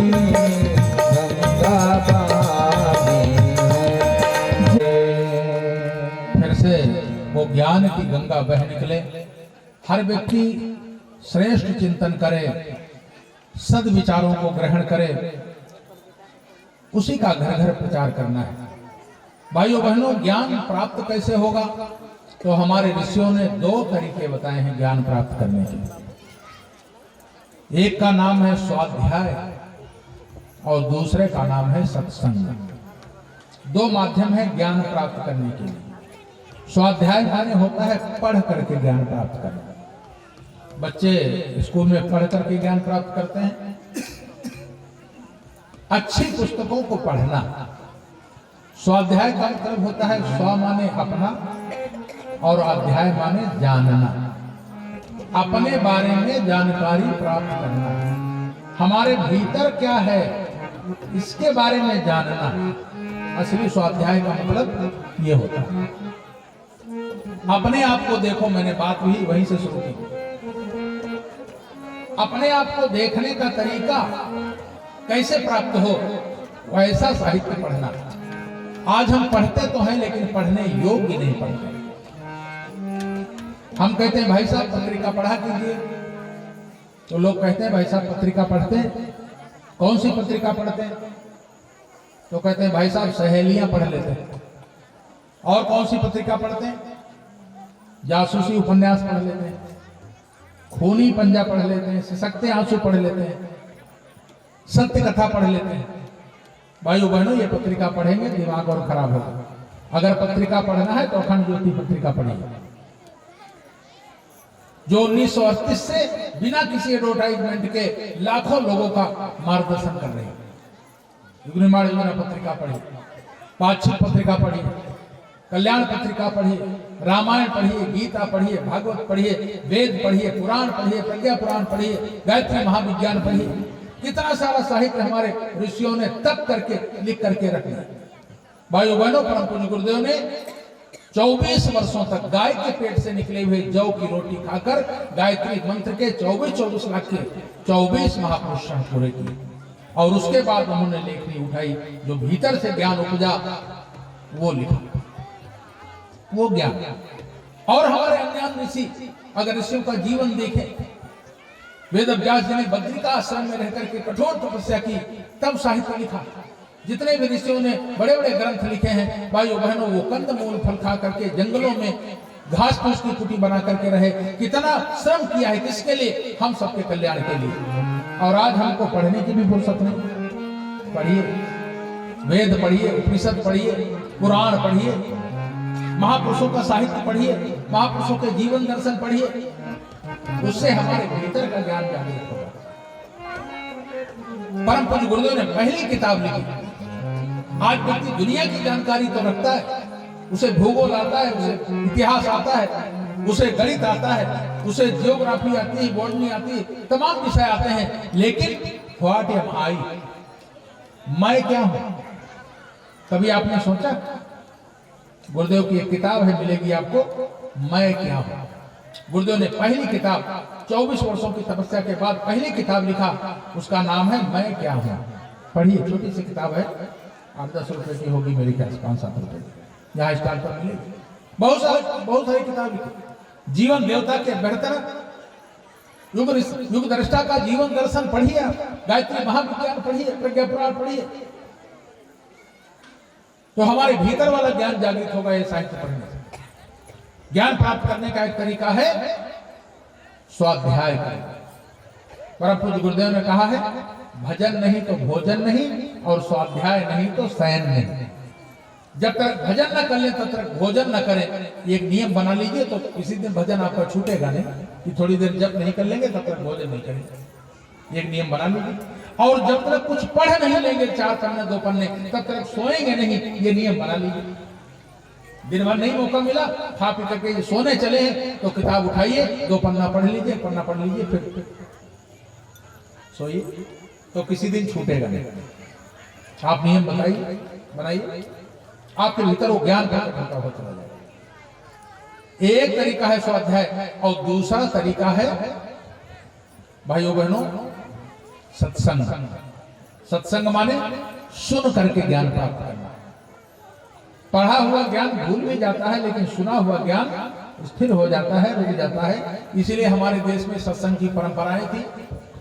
गंगा बहानी है। फिर से वो ज्ञान की गंगा बह निकले। हर व्यक्ति श्रेष्ठ चिंतन करे, सद विचारों को ग्रहण करे, उसी का घर घर प्रचार करना है। भाइयों बहनों, ज्ञान प्राप्त कैसे होगा? तो हमारे ऋषियों ने 2 तरीके बताए हैं ज्ञान प्राप्त करने के। एक का नाम है स्वाध्याय और दूसरे का नाम है सत्संग। 2 माध्यम है ज्ञान प्राप्त करने के लिए। स्वाध्याय माने होता है पढ़ करके ज्ञान प्राप्त करना। बच्चे स्कूल में पढ़ करके ज्ञान प्राप्त करते हैं। अच्छी पुस्तकों को पढ़ना। स्वाध्याय का मतलब होता है स्व माने अपना और अध्याय माने जानना। अपने बारे में जानकारी प्राप्त करना, हमारे भीतर क्या है इसके बारे में जानना। असली स्वाध्याय का मतलब ये होता है। अपने आप को देखो, मैंने बात भी वहीं से शुरू की। अपने आप को देखने का तरीका कैसे प्राप्त हो, वैसा साहित्य पढ़ना। आज हम पढ़ते तो हैं लेकिन पढ़ने योग्य नहीं पढ़ते। हम कहते हैं भाई साहब पत्रिका पढ़ा कीजिए, तो लोग कहते हैं भाई साहब पत्रिका पढ़ते हैं? कौन सी पत्रिका पढ़ते हैं? तो कहते हैं भाई साहब सहेलियां पढ़ लेते हैं। और कौन सी पत्रिका पढ़ते हैं? जासूसी उपन्यास पढ़ लेते हैं, खूनी पंजा पढ़ लेते हैं, सिसकते आंसू पढ़ लेते हैं, सत्य कथा पढ़ लेते हैं। भाइयों बहनों, ये पत्रिका पढ़ेंगे दिमाग और खराब होगा। अगर पत्रिका पढ़ना है तो अखंड ज्योति पत्रिका पढ़िए, जो 1938 से बिना किसी एडवर्टाइजमेंट के लाखों लोगों का मार्गदर्शन कर रही है। युगनिर्माण योजना पत्रिका पढ़िए, पाक्षिक पत्रिका पढ़िए, कल्याण पत्रिका पढ़िए, रामायण पढ़िए, गीता पढ़िए, भागवत पढ़िए, वेद पढ़िए, पुराण पढ़िए, प्रज्ञा पुराण पढ़िए, गायत्री महाविज्ञान पढ़िए। इतना सारा साहित्य हमारे ऋषियों ने तप करके लिख करके रख दिया। भाइयों बहनों, परम पूज्य गुरुदेव ने 24 वर्षों तक गाय के पेट से निकले हुए जौ की रोटी खाकर गायत्री मंत्र के 24 लाख के 24 महापुरुष पूरे किए। और उसके बाद उन्होंने लेखनी उठाई, जो भीतर से ज्ञान उपजा वो लिखा, वो ज्ञान। और हमारे अन्य ऋषि, अगर ऋषियों का जीवन देखें, वेद व्यास जी ने बद्रिका आश्रम में रहकर के कठोर तपस्या की, तब साहित्य लिखा। जितने भी ऋषियों ने बड़े बड़े ग्रंथ लिखे हैं, भाइयों बहनों, वो कंद मूल फल खा करके जंगलों में घास फूस की कुटी बना करके रहे। कितना श्रम किया है, किसके लिए? हम सबके कल्याण के लिए। और आज हमको पढ़ने की भी फुर्सत नहीं। पढ़िए, वेद पढ़िए, उपनिषद पढ़िए, पुराण पढ़िए, महापुरुषों का साहित्य पढ़िए, महापुरुषों के जीवन दर्शन पढ़िए। उससे हमारे भीतर का ज्ञान जागृत होगा। परम पूज्य गुरुदेव ने पहली किताब लिखी। आज व्यक्ति दुनिया की जानकारी तो रखता है, उसे भूगोल आता है, उसे इतिहास आता है, उसे गणित आता है, उसे जियोग्राफी आती है, बॉटनी आती है, तमाम विषय आते हैं, लेकिन व्हाट एम आई, मैं क्या हूं? कभी आपने सोचा? गुरुदेव की एक किताब है, मिलेगी आपको, मैं क्या हूं। गुरुदेव ने पहली किताब 24 वर्षों की तपस्या के बाद पहली किताब लिखा, उसका नाम है मैं क्या हूं। पढ़िए, छोटी सी किताब है, 8-10 रुपए की होगी मेरे ख्याल से, 5-7 रुपए यहाँ स्टॉल पर मिलेगी। बहुत सारी किताब लिखी। जीवन देवता के बेहतर युग दृष्टा का जीवन दर्शन पढ़िए, गायत्री महाविज्ञान पढ़िए, प्रज्ञा पुराण पढ़िए, तो हमारे भीतर वाला ज्ञान जागृत होगा। ये साहित्य पढ़ने से ज्ञान प्राप्त करने का एक तरीका है स्वाध्याय का। परम पूज्य गुरुदेव ने कहा है, भजन नहीं तो भोजन नहीं, और स्वाध्याय नहीं तो शयन नहीं। जब तक भजन न कर ले तब तक भोजन न करें। एक नियम बना लीजिए, तो किसी दिन भजन आपका छूटेगा नहीं कि थोड़ी देर जब नहीं कर लेंगे तब तक भोजन नहीं करेंगे। एक नियम बना लीजिए। और जब तक कुछ पढ़ नहीं लेंगे, 4 पन्ने 2 पन्ने, तब तक सोएंगे नहीं, ये नियम बना लीजिए। दिन भर नहीं मौका मिला, खा पी करके सोने चले हैं तो किताब उठाइए, 2 पन्ना पढ़ लीजिए, पन्ना पढ़ लीजिए, फिर सोइए, तो किसी दिन छूटेगा नहीं। आप नियम बनाइए, आपके भीतर वो ज्ञान का होता हुआ चला जाएगा। एक तरीका है स्वाध्याय और दूसरा तरीका है भाइयों बहनों सत्संग। सत्संग माने सुन करके ज्ञान प्राप्त करना। पढ़ा हुआ ज्ञान भूल भी जाता है, लेकिन सुना हुआ ज्ञान स्थिर हो जाता है, रुक जाता है। इसीलिए हमारे देश में सत्संग की परंपराएं थी,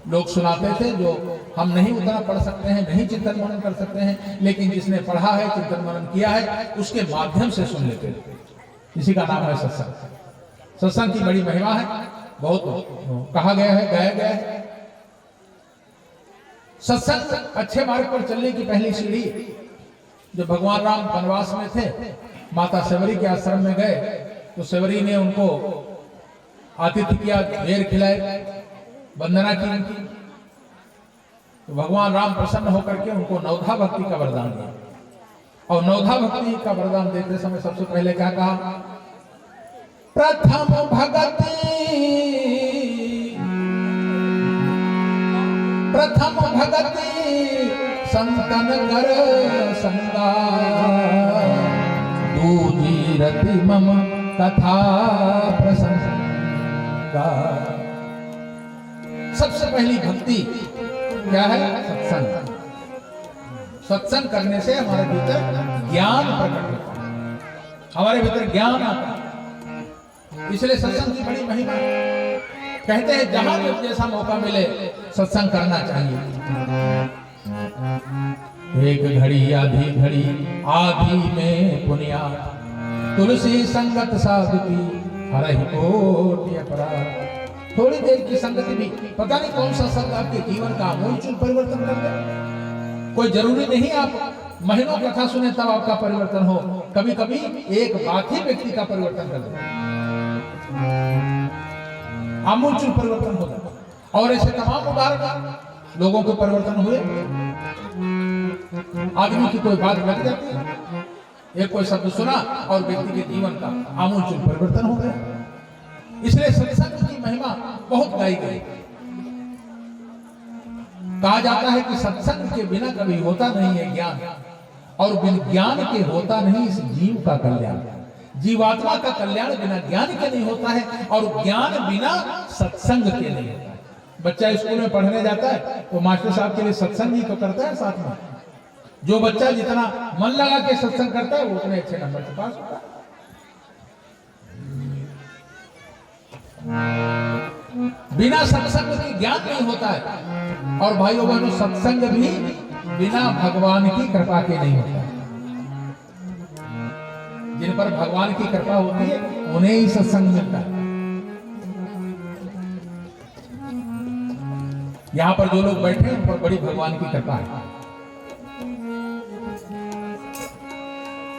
लोग सुनाते थे। जो हम नहीं उतना पढ़ सकते हैं, नहीं चिंतन मनन कर सकते हैं, लेकिन जिसने पढ़ा है, चिंतन मनन किया है, उसके माध्यम से सुन लेते थे। इसी का नाम है सत्संग। सत्संग की बड़ी महिमा है, बहुत कहा गया है, गाया गया है। सत्संग अच्छे मार्ग पर चलने की पहली सीढ़ी। जब भगवान राम वनवास में थे, माता सेवरी के आश्रम में गए, तो सेवरी ने उनको आतिथ्य किया, बेर खिलाए, वंदना की उनकी। तो भगवान राम प्रसन्न होकर के उनको नवधा भक्ति का वरदान दिया। और नवधा भक्ति का वरदान देते समय सबसे पहले क्या कहा? प्रथम भगति, प्रथम भगति संतन कर संगा, दूजी रति मम कथा प्रसंगा। सबसे पहली भक्ति क्या है? सत्संग। सत्संग करने से हमारे भीतर ज्ञान प्रकट होता है, हमारे भीतर ज्ञान आता है। इसलिए सत्संग की बड़ी महिमा है। कहते हैं जहां जब जैसा मौका मिले सत्संग करना चाहिए। एक घड़ी आधी घड़ी आधी में पुनिया, तुलसी संगत साधु की हरहि कोटि अपराध। थोड़ी देर की संगति भी, पता नहीं कौन सा संग आपके जीवन का आमूल परिवर्तन कर दे। कोई जरूरी नहीं आप महीनों कथा सुने तब आपका परिवर्तन हो, कभी कभी एक बात ही व्यक्ति का परिवर्तन कर दे, आमूल परिवर्तन हो जाता। और ऐसे तमाम उदाहरण लोगों के परिवर्तन हुए। आदमी की कोई बात लग जाती है, एक कोई शब्द सुना और व्यक्ति के जीवन का आमूल परिवर्तन हो गया। इसलिए सत्संग की महिमा बहुत गाई गई। कहा जाता है कि सत्संग के बिना कभी होता नहीं है ज्ञान, और बिन ज्ञान के होता नहीं इस जीव का कल्याण। जीवात्मा का कल्याण बिना ज्ञान के नहीं होता है, और ज्ञान बिना सत्संग के नहीं होता है। बच्चा स्कूल में पढ़ने जाता है तो मास्टर साहब के लिए सत्संग ही तो करता है साथ में। जो बच्चा जितना मन लगा के सत्संग करता है वो उतने अच्छे नंबर से पास होता है। बिना सत्संग के ज्ञान नहीं होता है। और भाइयों बहनों सत्संग भी बिना भगवान की कृपा के नहीं होता है। जिन पर भगवान की कृपा होती है उन्हें ही सत्संग मिलता है। यहां पर जो लोग बैठे हैं उन पर बड़ी भगवान की कृपा है।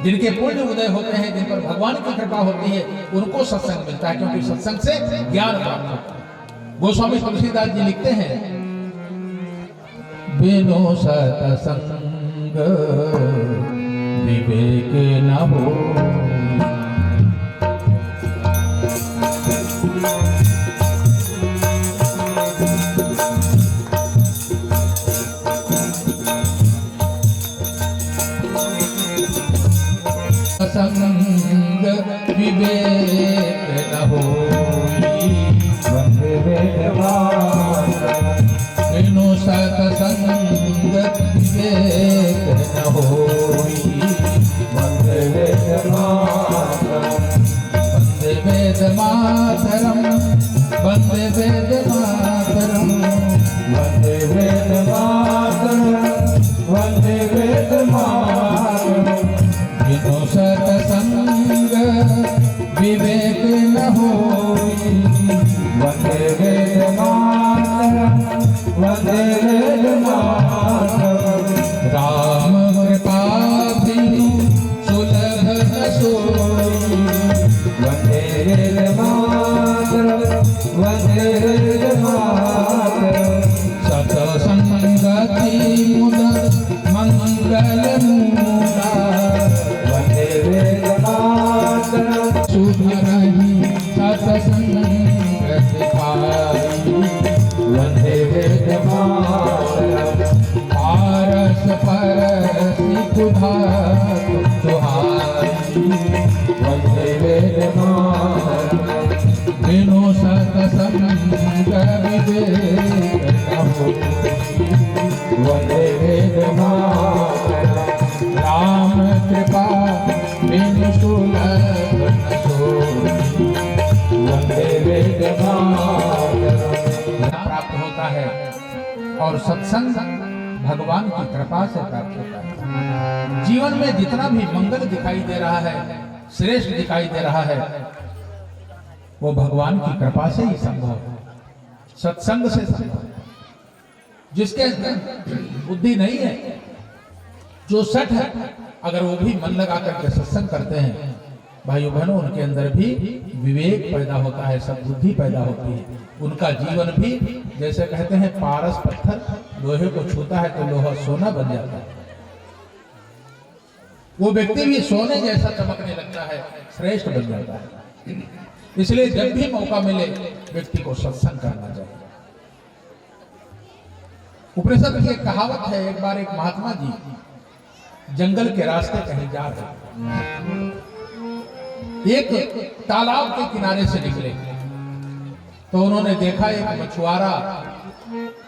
जिनके पुण्य उदय होते हैं, जिन पर भगवान की कृपा होती है, उनको सत्संग मिलता है, क्योंकि सत्संग से ज्ञान प्राप्त होता है। गोस्वामी तुलसीदास जी लिखते हैं, बिनु सत्संग विवेक न हो, संग विवेक न होई, बिनु सत्संग विवेक न होई। वंदे वेद मातरम, वंदे वेद मातरम, वंदे वेद मातरम, वंदे वेद मातरम। बिनु सत्संग विवेक न होई, वंदे वेद मातरम, वंदे वेद मातरम। राम कृपा बिनु सुलभ न सोई, वंदे वेद मातरम, वंदे वेद मातरम। सत्संगति मुद मंगल मूला, वंदे वेद मातरम, धरहि सत्संग सिखाई। वंदे वेद मातरम पारस परसि सुधा सुहाई। वंदे वेद मातरम बिनु सत्संग विवेक न होई। वंदे वेद मातरम राम कृपा बिनु सुलभ न सोई। वंदे वेद मातरम प्राप्त होता है और सत्संग भगवान की कृपा से प्राप्त होता है। जीवन में जितना भी मंगल दिखाई दे रहा है, श्रेष्ठ दिखाई दे रहा है, वो भगवान की कृपा से ही संभव है, सत्संग से संभव है। जिसके अंदर बुद्धि नहीं है, जो सठ है, अगर वो भी मन लगा करके सत्संग करते हैं भाइयों बहनों, उनके अंदर भी विवेक पैदा होता है, सद्बुद्धि पैदा होती है। उनका जीवन भी जैसे कहते हैं पारस पत्थर लोहे को छूता है तो लोहा सोना बन जाता है, वो व्यक्ति भी सोने जैसा चमकने लगता है, श्रेष्ठ बन जाता है। इसलिए जब भी मौका मिले व्यक्ति को सत्संग करना चाहिए। उपनिषद की एक कहावत है, एक बार एक महात्मा जी जंगल के रास्ते कहीं जा रहे, एक तालाब के किनारे से निकले तो उन्होंने देखा एक मछुआरा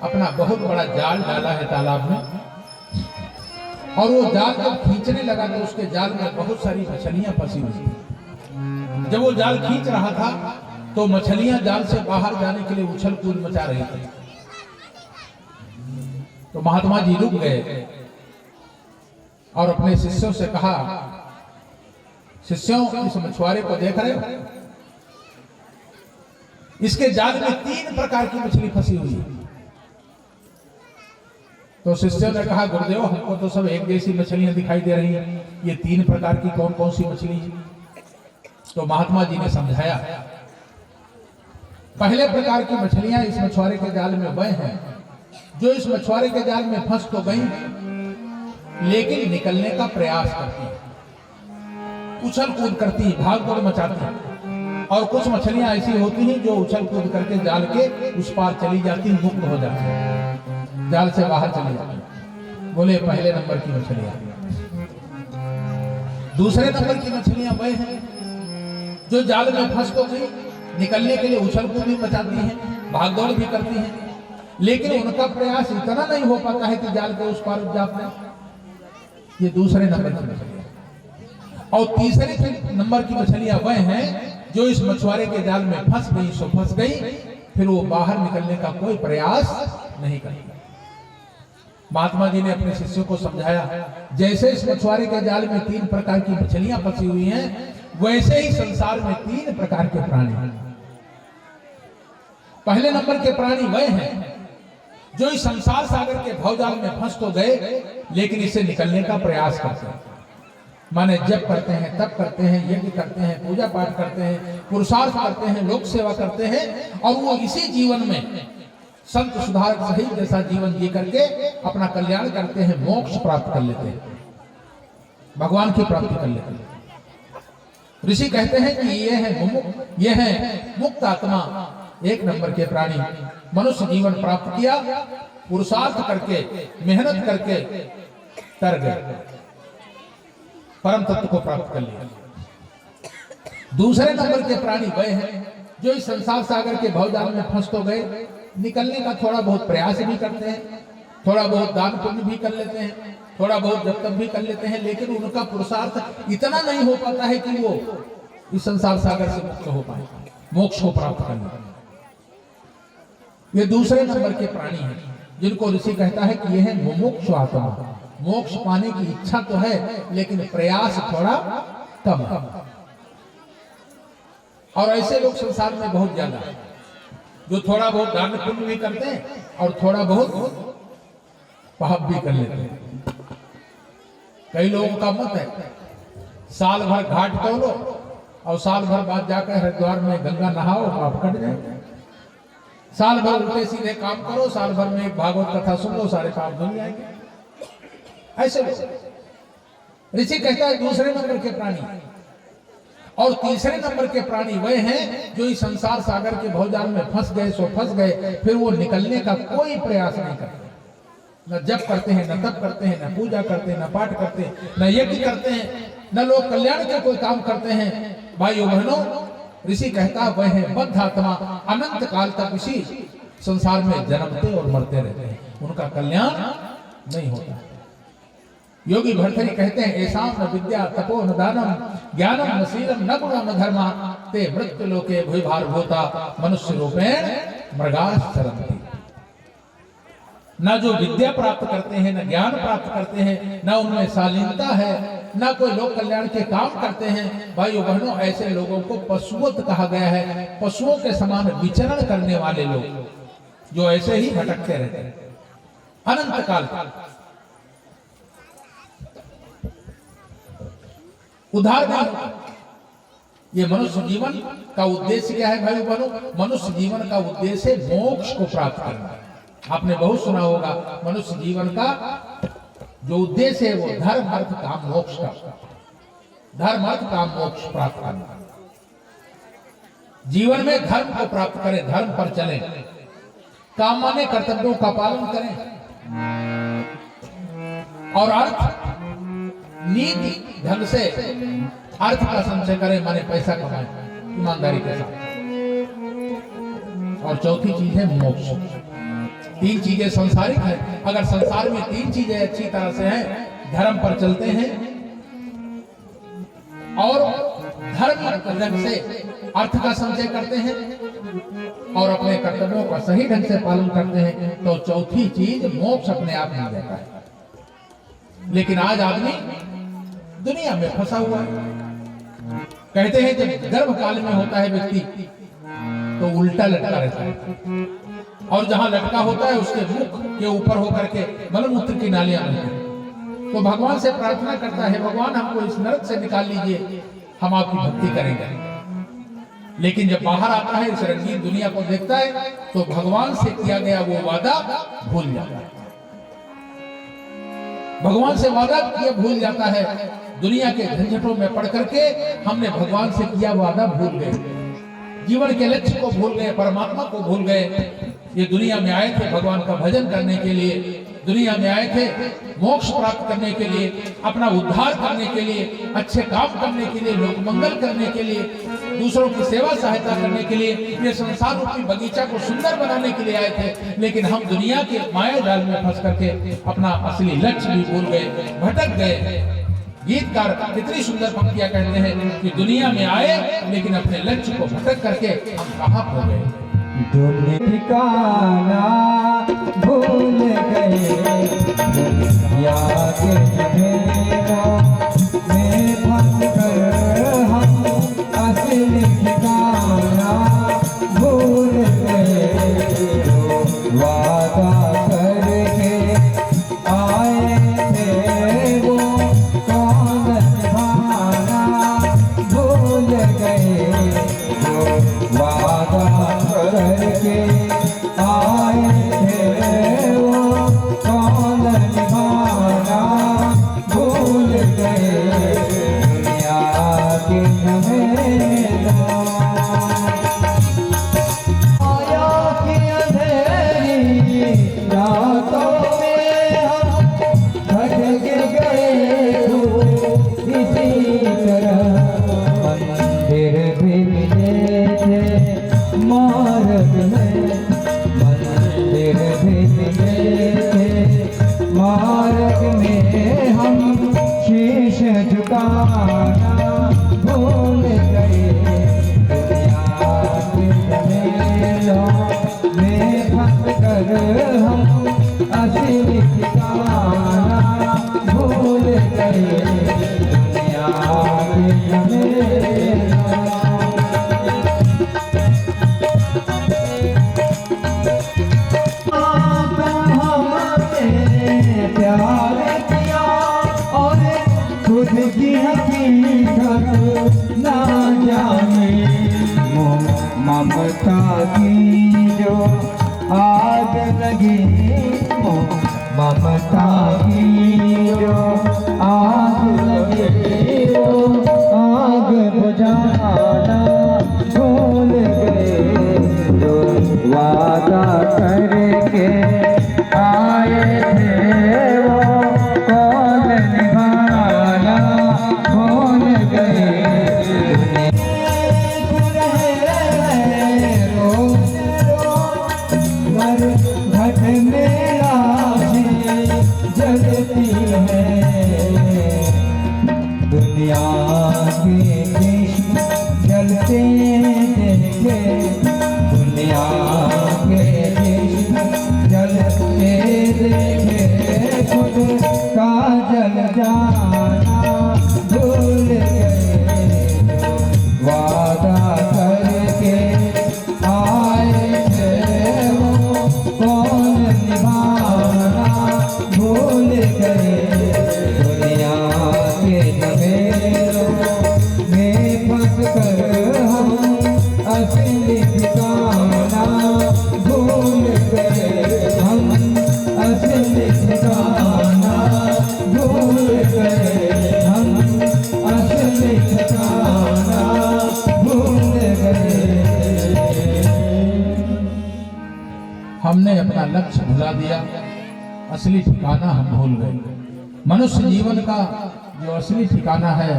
अपना बहुत बड़ा जाल डाला है तालाब में, और वो जाल जब खींचने लगा तो उसके जाल में बहुत सारी मछलियां फंसी हुई थी। जब वो जाल खींच रहा था तो मछलियां जाल से बाहर जाने के लिए उछल कूद मचा रही थी। तो महात्मा जी रुक गए और अपने शिष्यों से कहा, शिष्यों इस मछुआरे को देख रहे हो, इसके जाल में 3 प्रकार की मछली फंसी हुई है। तो शिष्यों ने कहा, गुरुदेव हमको तो सब एक जैसी मछलियां दिखाई दे रही हैं, ये 3 प्रकार की कौन कौन सी मछली? तो महात्मा जी ने समझाया, पहले प्रकार की मछलियां इस मछुआरे के जाल में वह हैं जो इस मछुआरे के जाल में फंस तो गई लेकिन निकलने का प्रयास करती है, उछल कूद करती है, भाग दौड़ मचाती है। और कुछ मछलियां ऐसी होती हैं जो उछल कूद करके जाल के उस पार चली जाती, मुक्त हो जाती है, जाल से बाहर चली जाती है। बोले पहले नंबर की मछलियां। दूसरे नंबर की मछलियां वह हैं जो जाल में फंस तो गई, निकलने के लिए उछल कूद भी मचाती हैं, भाग दौड़ भी करती हैं, लेकिन उनका प्रयास इतना नहीं हो पाता है कि जाल के उस पार जा पाए। ये दूसरे नंबर की मछलियां। और तीसरे नंबर की मछलियां वह हैं जो इस मछुआरे के जाल में फंस गई सो फंस गई, फिर वो बाहर निकलने का कोई प्रयास नहीं करती। महात्मा जी ने अपने शिष्यों को समझाया, जैसे इस मछुआरे के जाल में 3 प्रकार की मछलियां फंसी हुई हैं, वैसे ही संसार में 3 प्रकार के प्राणी हैं। पहले नंबर के प्राणी वह हैं जो इस संसार सागर के भवजाल में फंस तो गए लेकिन इससे निकलने का प्रयास करते हैं। माने जप करते हैं, तप करते हैं, यज्ञ करते हैं, पूजा पाठ करते हैं, पुरुषार्थ करते हैं, लोक सेवा करते हैं, और वो इसी जीवन में संत सुधारक सहित जैसा जीवन जी करके अपना कल्याण करते हैं, मोक्ष प्राप्त कर लेते हैं, भगवान की प्राप्ति कर लेते हैं। ऋषि कहते हैं कि ये है मुक्त आत्मा, 1 नंबर के प्राणी। मनुष्य जीवन प्राप्त किया, पुरुषार्थ करके, मेहनत करके तर गए, परम तत्व को प्राप्त कर लिया। दूसरे नंबर के प्राणी वह हैं जो इस संसार सागर के भवजाल में फंस तो गए, निकलने का थोड़ा बहुत प्रयास भी करते हैं, थोड़ा बहुत दान पुण्य भी कर लेते हैं, थोड़ा बहुत जप तप भी कर लेते हैं, लेकिन उनका पुरुषार्थ इतना नहीं हो पाता है कि वो इस संसार सागर से मुक्त हो पाए, मोक्ष को प्राप्त कर ले। ये दूसरे नंबर के प्राणी हैं जिनको ऋषि कहता है कि यह है मुमुक्षु आत्मा। मोक्ष पाने की इच्छा तो है लेकिन प्रयास थोड़ा कम है। और ऐसे लोग संसार में बहुत ज्यादा है जो थोड़ा बहुत दान पुण्य भी करते हैं और थोड़ा बहुत पाप भी कर लेते हैं। कई लोगों का मत है साल भर घाट तोलो और साल भर बाद जाकर हरिद्वार में गंगा नहाओ, पाप कट जाए। साल भर उल्टे सीधे काम करो, साल भर में एक भागवत कथा सुन लो, सारे पाप धुल जाएंगे। ऐसे ऋषि कहता है दूसरे नंबर के प्राणी। और तीसरे नंबर के प्राणी वह हैं जो इस संसार सागर के भवजाल में फंस गए सो फंस गए, फिर वो निकलने का कोई प्रयास नहीं करते, न जप करते हैं, न तप करते हैं, न पूजा करते हैं, न पाठ करते हैं, न यज्ञ करते हैं, न लोग कल्याण के कोई काम करते हैं। भाइयों बहनों, ऋषि कहता वह है बद्ध आत्मा, अनंत काल तक इसी संसार में जन्मते और मरते रहते हैं, उनका कल्याण नहीं होता। योगी भर्तृहरि कहते हैं ऐसा न विद्या तपो न दानम ज्ञानम न शीलम न गुणो न धर्मा ते मृत्यु लोके भूभार भूता मनुष्य रूपेण मृगाश्चरन्ति। न जो विद्या प्राप्त करते हैं, न ज्ञान प्राप्त करते हैं, न उनमें शालीनता है, न कोई लोक कल्याण के काम करते हैं। भाइयों बहनों, ऐसे लोगों को पशुवत कहा गया है। पशुओं के समान विचरण करने वाले लोग जो ऐसे ही भटकते रहते हैं अनंत काल। उद्धार नहीं होता। ये मनुष्य जीवन का उद्देश्य क्या है भाइयों बहनों? मनुष्य जीवन का उद्देश्य मोक्ष को प्राप्त करना है। आपने बहुत सुना होगा मनुष्य जीवन का जो उद्देश्य है वो धर्म अर्थ काम मोक्ष का, धर्म अर्थ काम मोक्ष प्राप्त करना। जीवन में धर्म को प्राप्त करें, धर्म पर चलें, काम माने कर्तव्यों का पालन करें, और अर्थ नीति ढंग से अर्थ का संचय करें, माने पैसा कमाएं ईमानदारी के साथ। और चौथी चीज है मोक्ष। तीन चीजें संसारिक है। अगर संसार में तीन चीजें अच्छी तरह से हैं, धर्म पर चलते हैं और धर्म ढंग से अर्थ का संचय करते हैं और अपने कर्तव्यों का सही ढंग से पालन करते हैं, तो चौथी चीज मोक्ष अपने आप मिल जाता है। लेकिन आज आदमी दुनिया में फंसा हुआ है। कहते हैं जब गर्भ काल में होता है व्यक्ति तो उल्टा लटका रहता है, और जहां लटका होता है उसके मुख के ऊपर होकर के मलमूत्र की नालियां बनती हैं। तो भगवान से प्रार्थना करता है, भगवान हमको इस नरक से निकाल लीजिए, हम आपकी भक्ति करेंगे। लेकिन जब बाहर आता है, इस रंगीन दुनिया को देखता है, तो भगवान से किया गया वो वादा भूल जाता है। भगवान से वादा किया भूल जाता है। दुनिया के झंझटों में पड़ करके हमने भगवान से किया वादा भूल गए, जीवन के लक्ष्य को भूल गए, परमात्मा को भूल गए। ये दुनिया में आए थे भगवान का भजन करने के लिए, दुनिया में आए थे मोक्ष प्राप्त करने के लिए, अपना उद्धार करने के लिए, अच्छे काम करने के लिए, लोक मंगल करने के लिए, दूसरों की सेवा सहायता करने के लिए, ये संसार रूपी बगीचा को सुंदर बनाने के लिए आए थे। लेकिन हम दुनिया के माया जाल में फंस करके अपना असली लक्ष्य भी भूल गए, भटक गए। गीतकार कितनी सुंदर पंक्तियां कहते हैं कि दुनिया में आए लेकिन अपने लक्ष्य को भटक करके हम कहां खो गए। दुनिया ठिकाना भूल गए, दुनिया के अंधेरों में फंस कर हम असली ठिकाना भूल गए। वादा करके आए थे वो कौन निभाना भूल गए। वादा करके आए थे वो कौन निभाना भूल गए। दुनिया के झमेलों माया की अंधेरी रातों में हम भटक गए। इसी तरह मंदिर भी मिले थे मार्ग में, मंदिर भी मिले थे मार्ग में, हम शीश झुकाना भूल गए। दुनिया के झमेलों में फंस कर हम असली ठिकाना भूल गए। दुनिया के झमेलों प्यार किया और खुद की हकीकत ना जाने। ममता की जो आग लगी, ममता की जो आग लगी, वो आग जाना भूल गए जो वादा करके आए थे वो कौन निभाना भूल गए घट में राशि जलती है दुनिया के कृष्ण जलते देखे दुनिया के कृष्ण जलते देखे खुद का जल जाना भूल गए वादा करके आए थे वो कौन निभाना भूल गए दुनिया के नवेलों में फंस कर हम असली ठिकाना भूल गए हम असली ठिकाना भूल गए हम असली ठिकाना भूल गए हमने अपना लक्ष्य भुला दिया, असली ठिकाना हम भूल गए। मनुष्य जीवन का जो असली ठिकाना है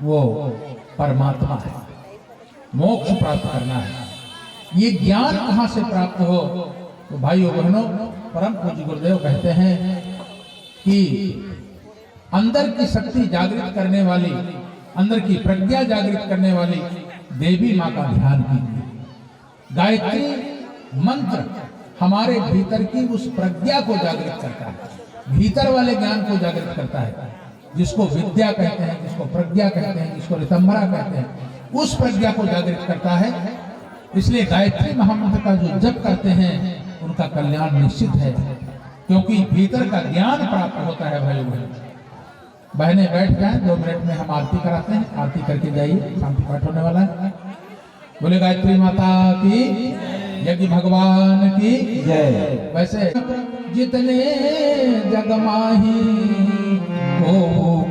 वो परमात्मा है, मोक्ष प्राप्त करना है। ये ज्ञान कहाँ से प्राप्त हो? तो भाइयों बहनों, परम पूज्य गुरुदेव कहते हैं कि अंदर की शक्ति जागृत करने वाली, अंदर की प्रज्ञा जागृत करने वाली देवी माँ का ध्यान कीजिए। गायत्री मंत्र हमारे भीतर की उस प्रज्ञा को जागृत करता है, भीतर वाले ज्ञान को जागृत करता है, जिसको विद्या कहते हैं, जिसको प्रज्ञा कहते हैं, जिसको ऋतंभरा कहते हैं, उस प्रज्ञा को जागृत करता है। इसलिए गायत्री महामंत्र का जो जप करते हैं उनका कल्याण निश्चित है, क्योंकि भीतर का ज्ञान प्राप्त होता है। भाई बहनें बैठ जाएं, 2 मिनट में हम आरती कराते हैं, आरती करके जाइए, शांति पाठ होने वाला है। बोले गायत्री माता की, यज्ञ भगवान की जय। वैसे जितने जग माही हो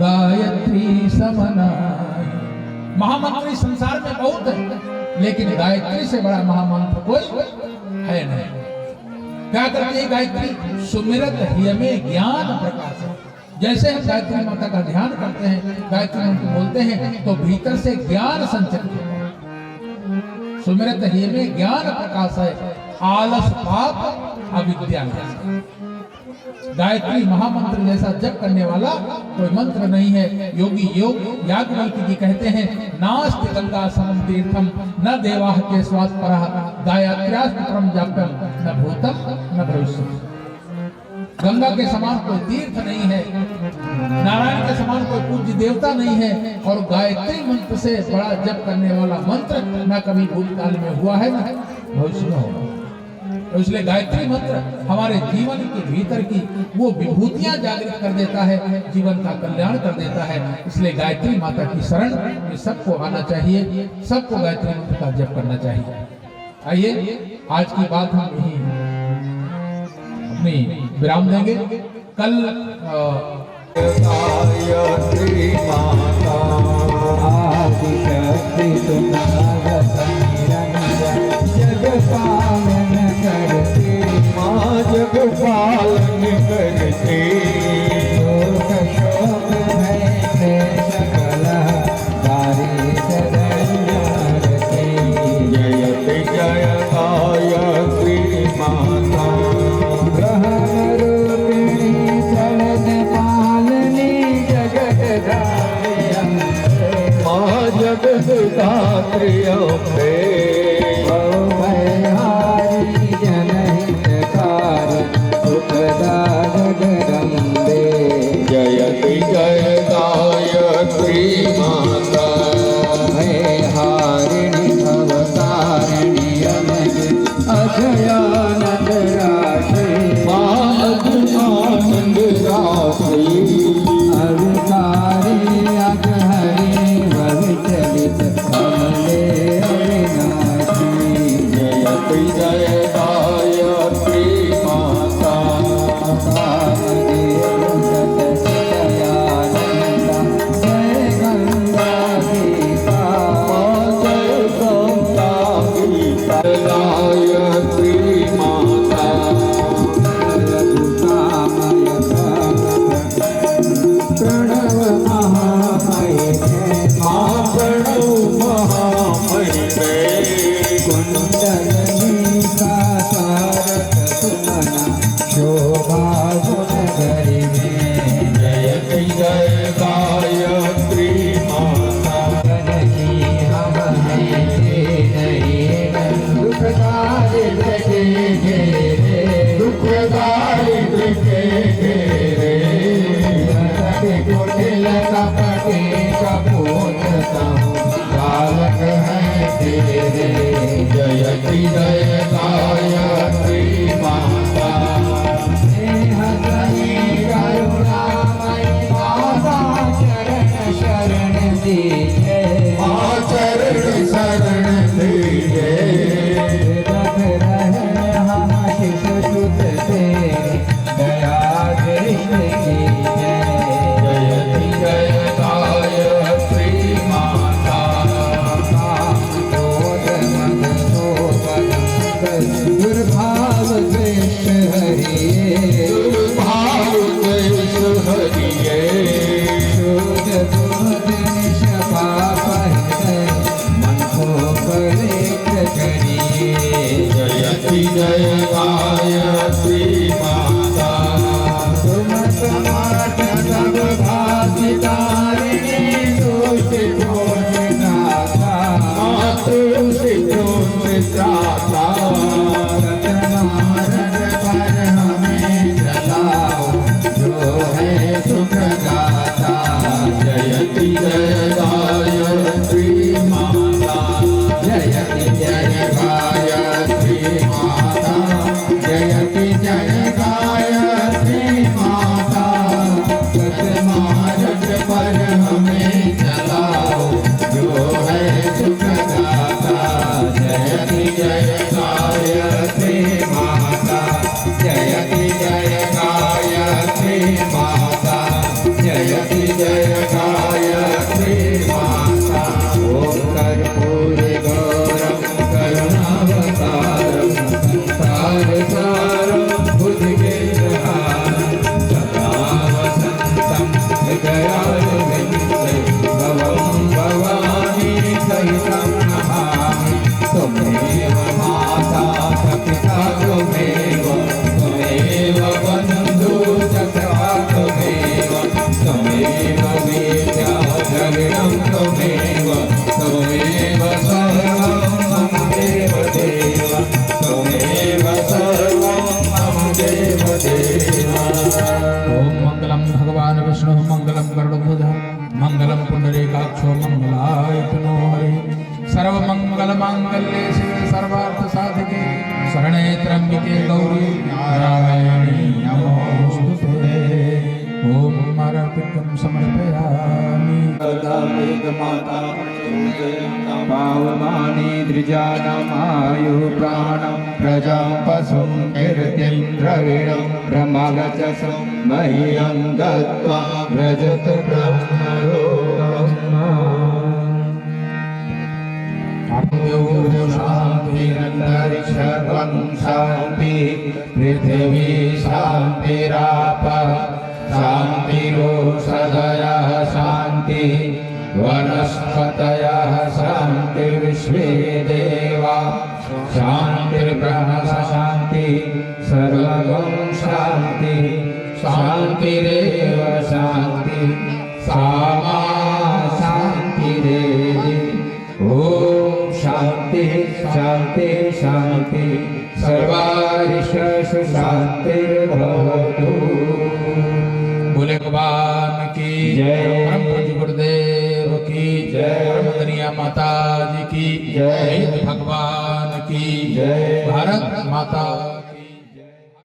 गायत्री समनाही। महामंत्री संसार में बहुत है, लेकिन गायत्री से बड़ा महामंत्र कोई है नहीं। क्या करती है गायत्री? सुमिरत हिय में ज्ञान प्रकाश है। जैसे हम गायत्री माता का ध्यान करते हैं, गायत्री मंत्र बोलते हैं, तो भीतर से ज्ञान संचित होता है। सुमिरत हिय में ज्ञान प्रकाश है, आलस पाप अविद्या। गायत्री महामंत्र जैसा जप करने वाला कोई मंत्र नहीं है। योगी योग याज्ञवल्क्य जी कहते हैं, नास्ति गंगा समम तीर्थम न देवाः के स्वाद परः गायत्र्यास्ति परम जाप्यम न भूतम न भविष्यति। गंगा के समान कोई तीर्थ नहीं है, नारायण के समान कोई पूज्य देवता नहीं है, और गायत्री मंत्र से बड़ा जप करने वाला मंत्र न कभी भूतकाल में हुआ है न भविष्य में होगा। तो इसलिए गायत्री मंत्र हमारे जीवन के भीतर की वो विभूतियां जागृत कर देता है, जीवन का कल्याण कर देता है। इसलिए गायत्री माता की शरण ये सबको आना चाहिए, सबको गायत्री मंत्र का जप करना चाहिए। आइए आज की बात हम यही अपनी विराम देंगे। कल गायत्री माता आदि शक्ति तुम्हारा जग पालन करती माँ, जग पालन करती शोक शोक भय सकल दारी शरण्यरती। जयति जय गायत्री माता ग्रहण रूपिणी चरण पालनी जगत धात्री माँ, जगत धात्री जयति जय गायत्री माता हारिणी भवतारिणी अजयानंद राशि माँ, अजयानंद राशि अवतारी अगहरी भविचलित कमले अविनाशी। जयति जय गायत्री माता स्नेह सही करुणामयी माता चरण शरण दीजिए माँ चरण शरण दीजिए रख रहे हम शिशु सुत से दया दृष्टि कीजिए जयति जय गायत्री माता दुर्भाव द्वेष हरिये दुर्भाव द्वेष हरिये शोध दुमद निश पाप हृदय मन को पवित्र करिए जयति जय गायत्री माता तुम समाट सब भासितारिणी दोष दोष नाथा मातृ त्राता सतनारद पर हमें चलाओ जो है सुख गाता जयति जय गायत्री माता जयति जय गायत्री माता जयति जय गायत्री माता सतनारद पर हमें चलाओ जो है सुख गाता जयति जय गायत्री माता जयति जय गायत्री माता जयति जय गायत्री माता ओम कर्पूर गौरम करुणावतारम संसार सारम बुद्धिकेन्द्रहारम सदा वसंतं हृदयारविन्दे भवं भवानी सहितं नमामि त्वमेव माता च पिता त्वमेव त्वमेव बन्धु च सखा त्वमेव त्वमेव विद्या द्रविणं त्वमेव त्वमेव सर्वं मम देव देव त्वमेव सर्वं मम देव देव ओम मंगलम भगवान विष्णु मंगलम गरुड़ध्वज मंगलम पुंडरीकाक्षो मंगलाय तनो हरि सर्वमंगल मांगल्ये शिवे सर्वार्थ साधिके शरणे त्र्यंबके गौरी नारायणी नमोस्तुते ओम मारातिकं समर्पयामि माता पावमानि द्विजानमायु प्राणं प्रजां पशुं कीर्तिं द्रविणं ब्रह्मगचसं मह्यं दत्त्वा व्रजत ब्रह्मलोकम् शान्तिरन्तरिक्षं शान्ति पृथिवी शान्तिरापः शान्तिरोषधयः शान्ति वनस्पतयः शान्तिर्विश्वे देवा शान्तिर्ब्रह्म शान्ति सर्वं शान्ति शान्तिरेव शान्ति सामा शान्तिरेधि ॐ शान्ति शान्ति शान्ति सर्वारिषु शान्तिर्भवतु बोले भगवान की जय। परम पूज्य गुरुदेव की जय। परम दनिया माता जी की जय। भगवान की जय। भारत माता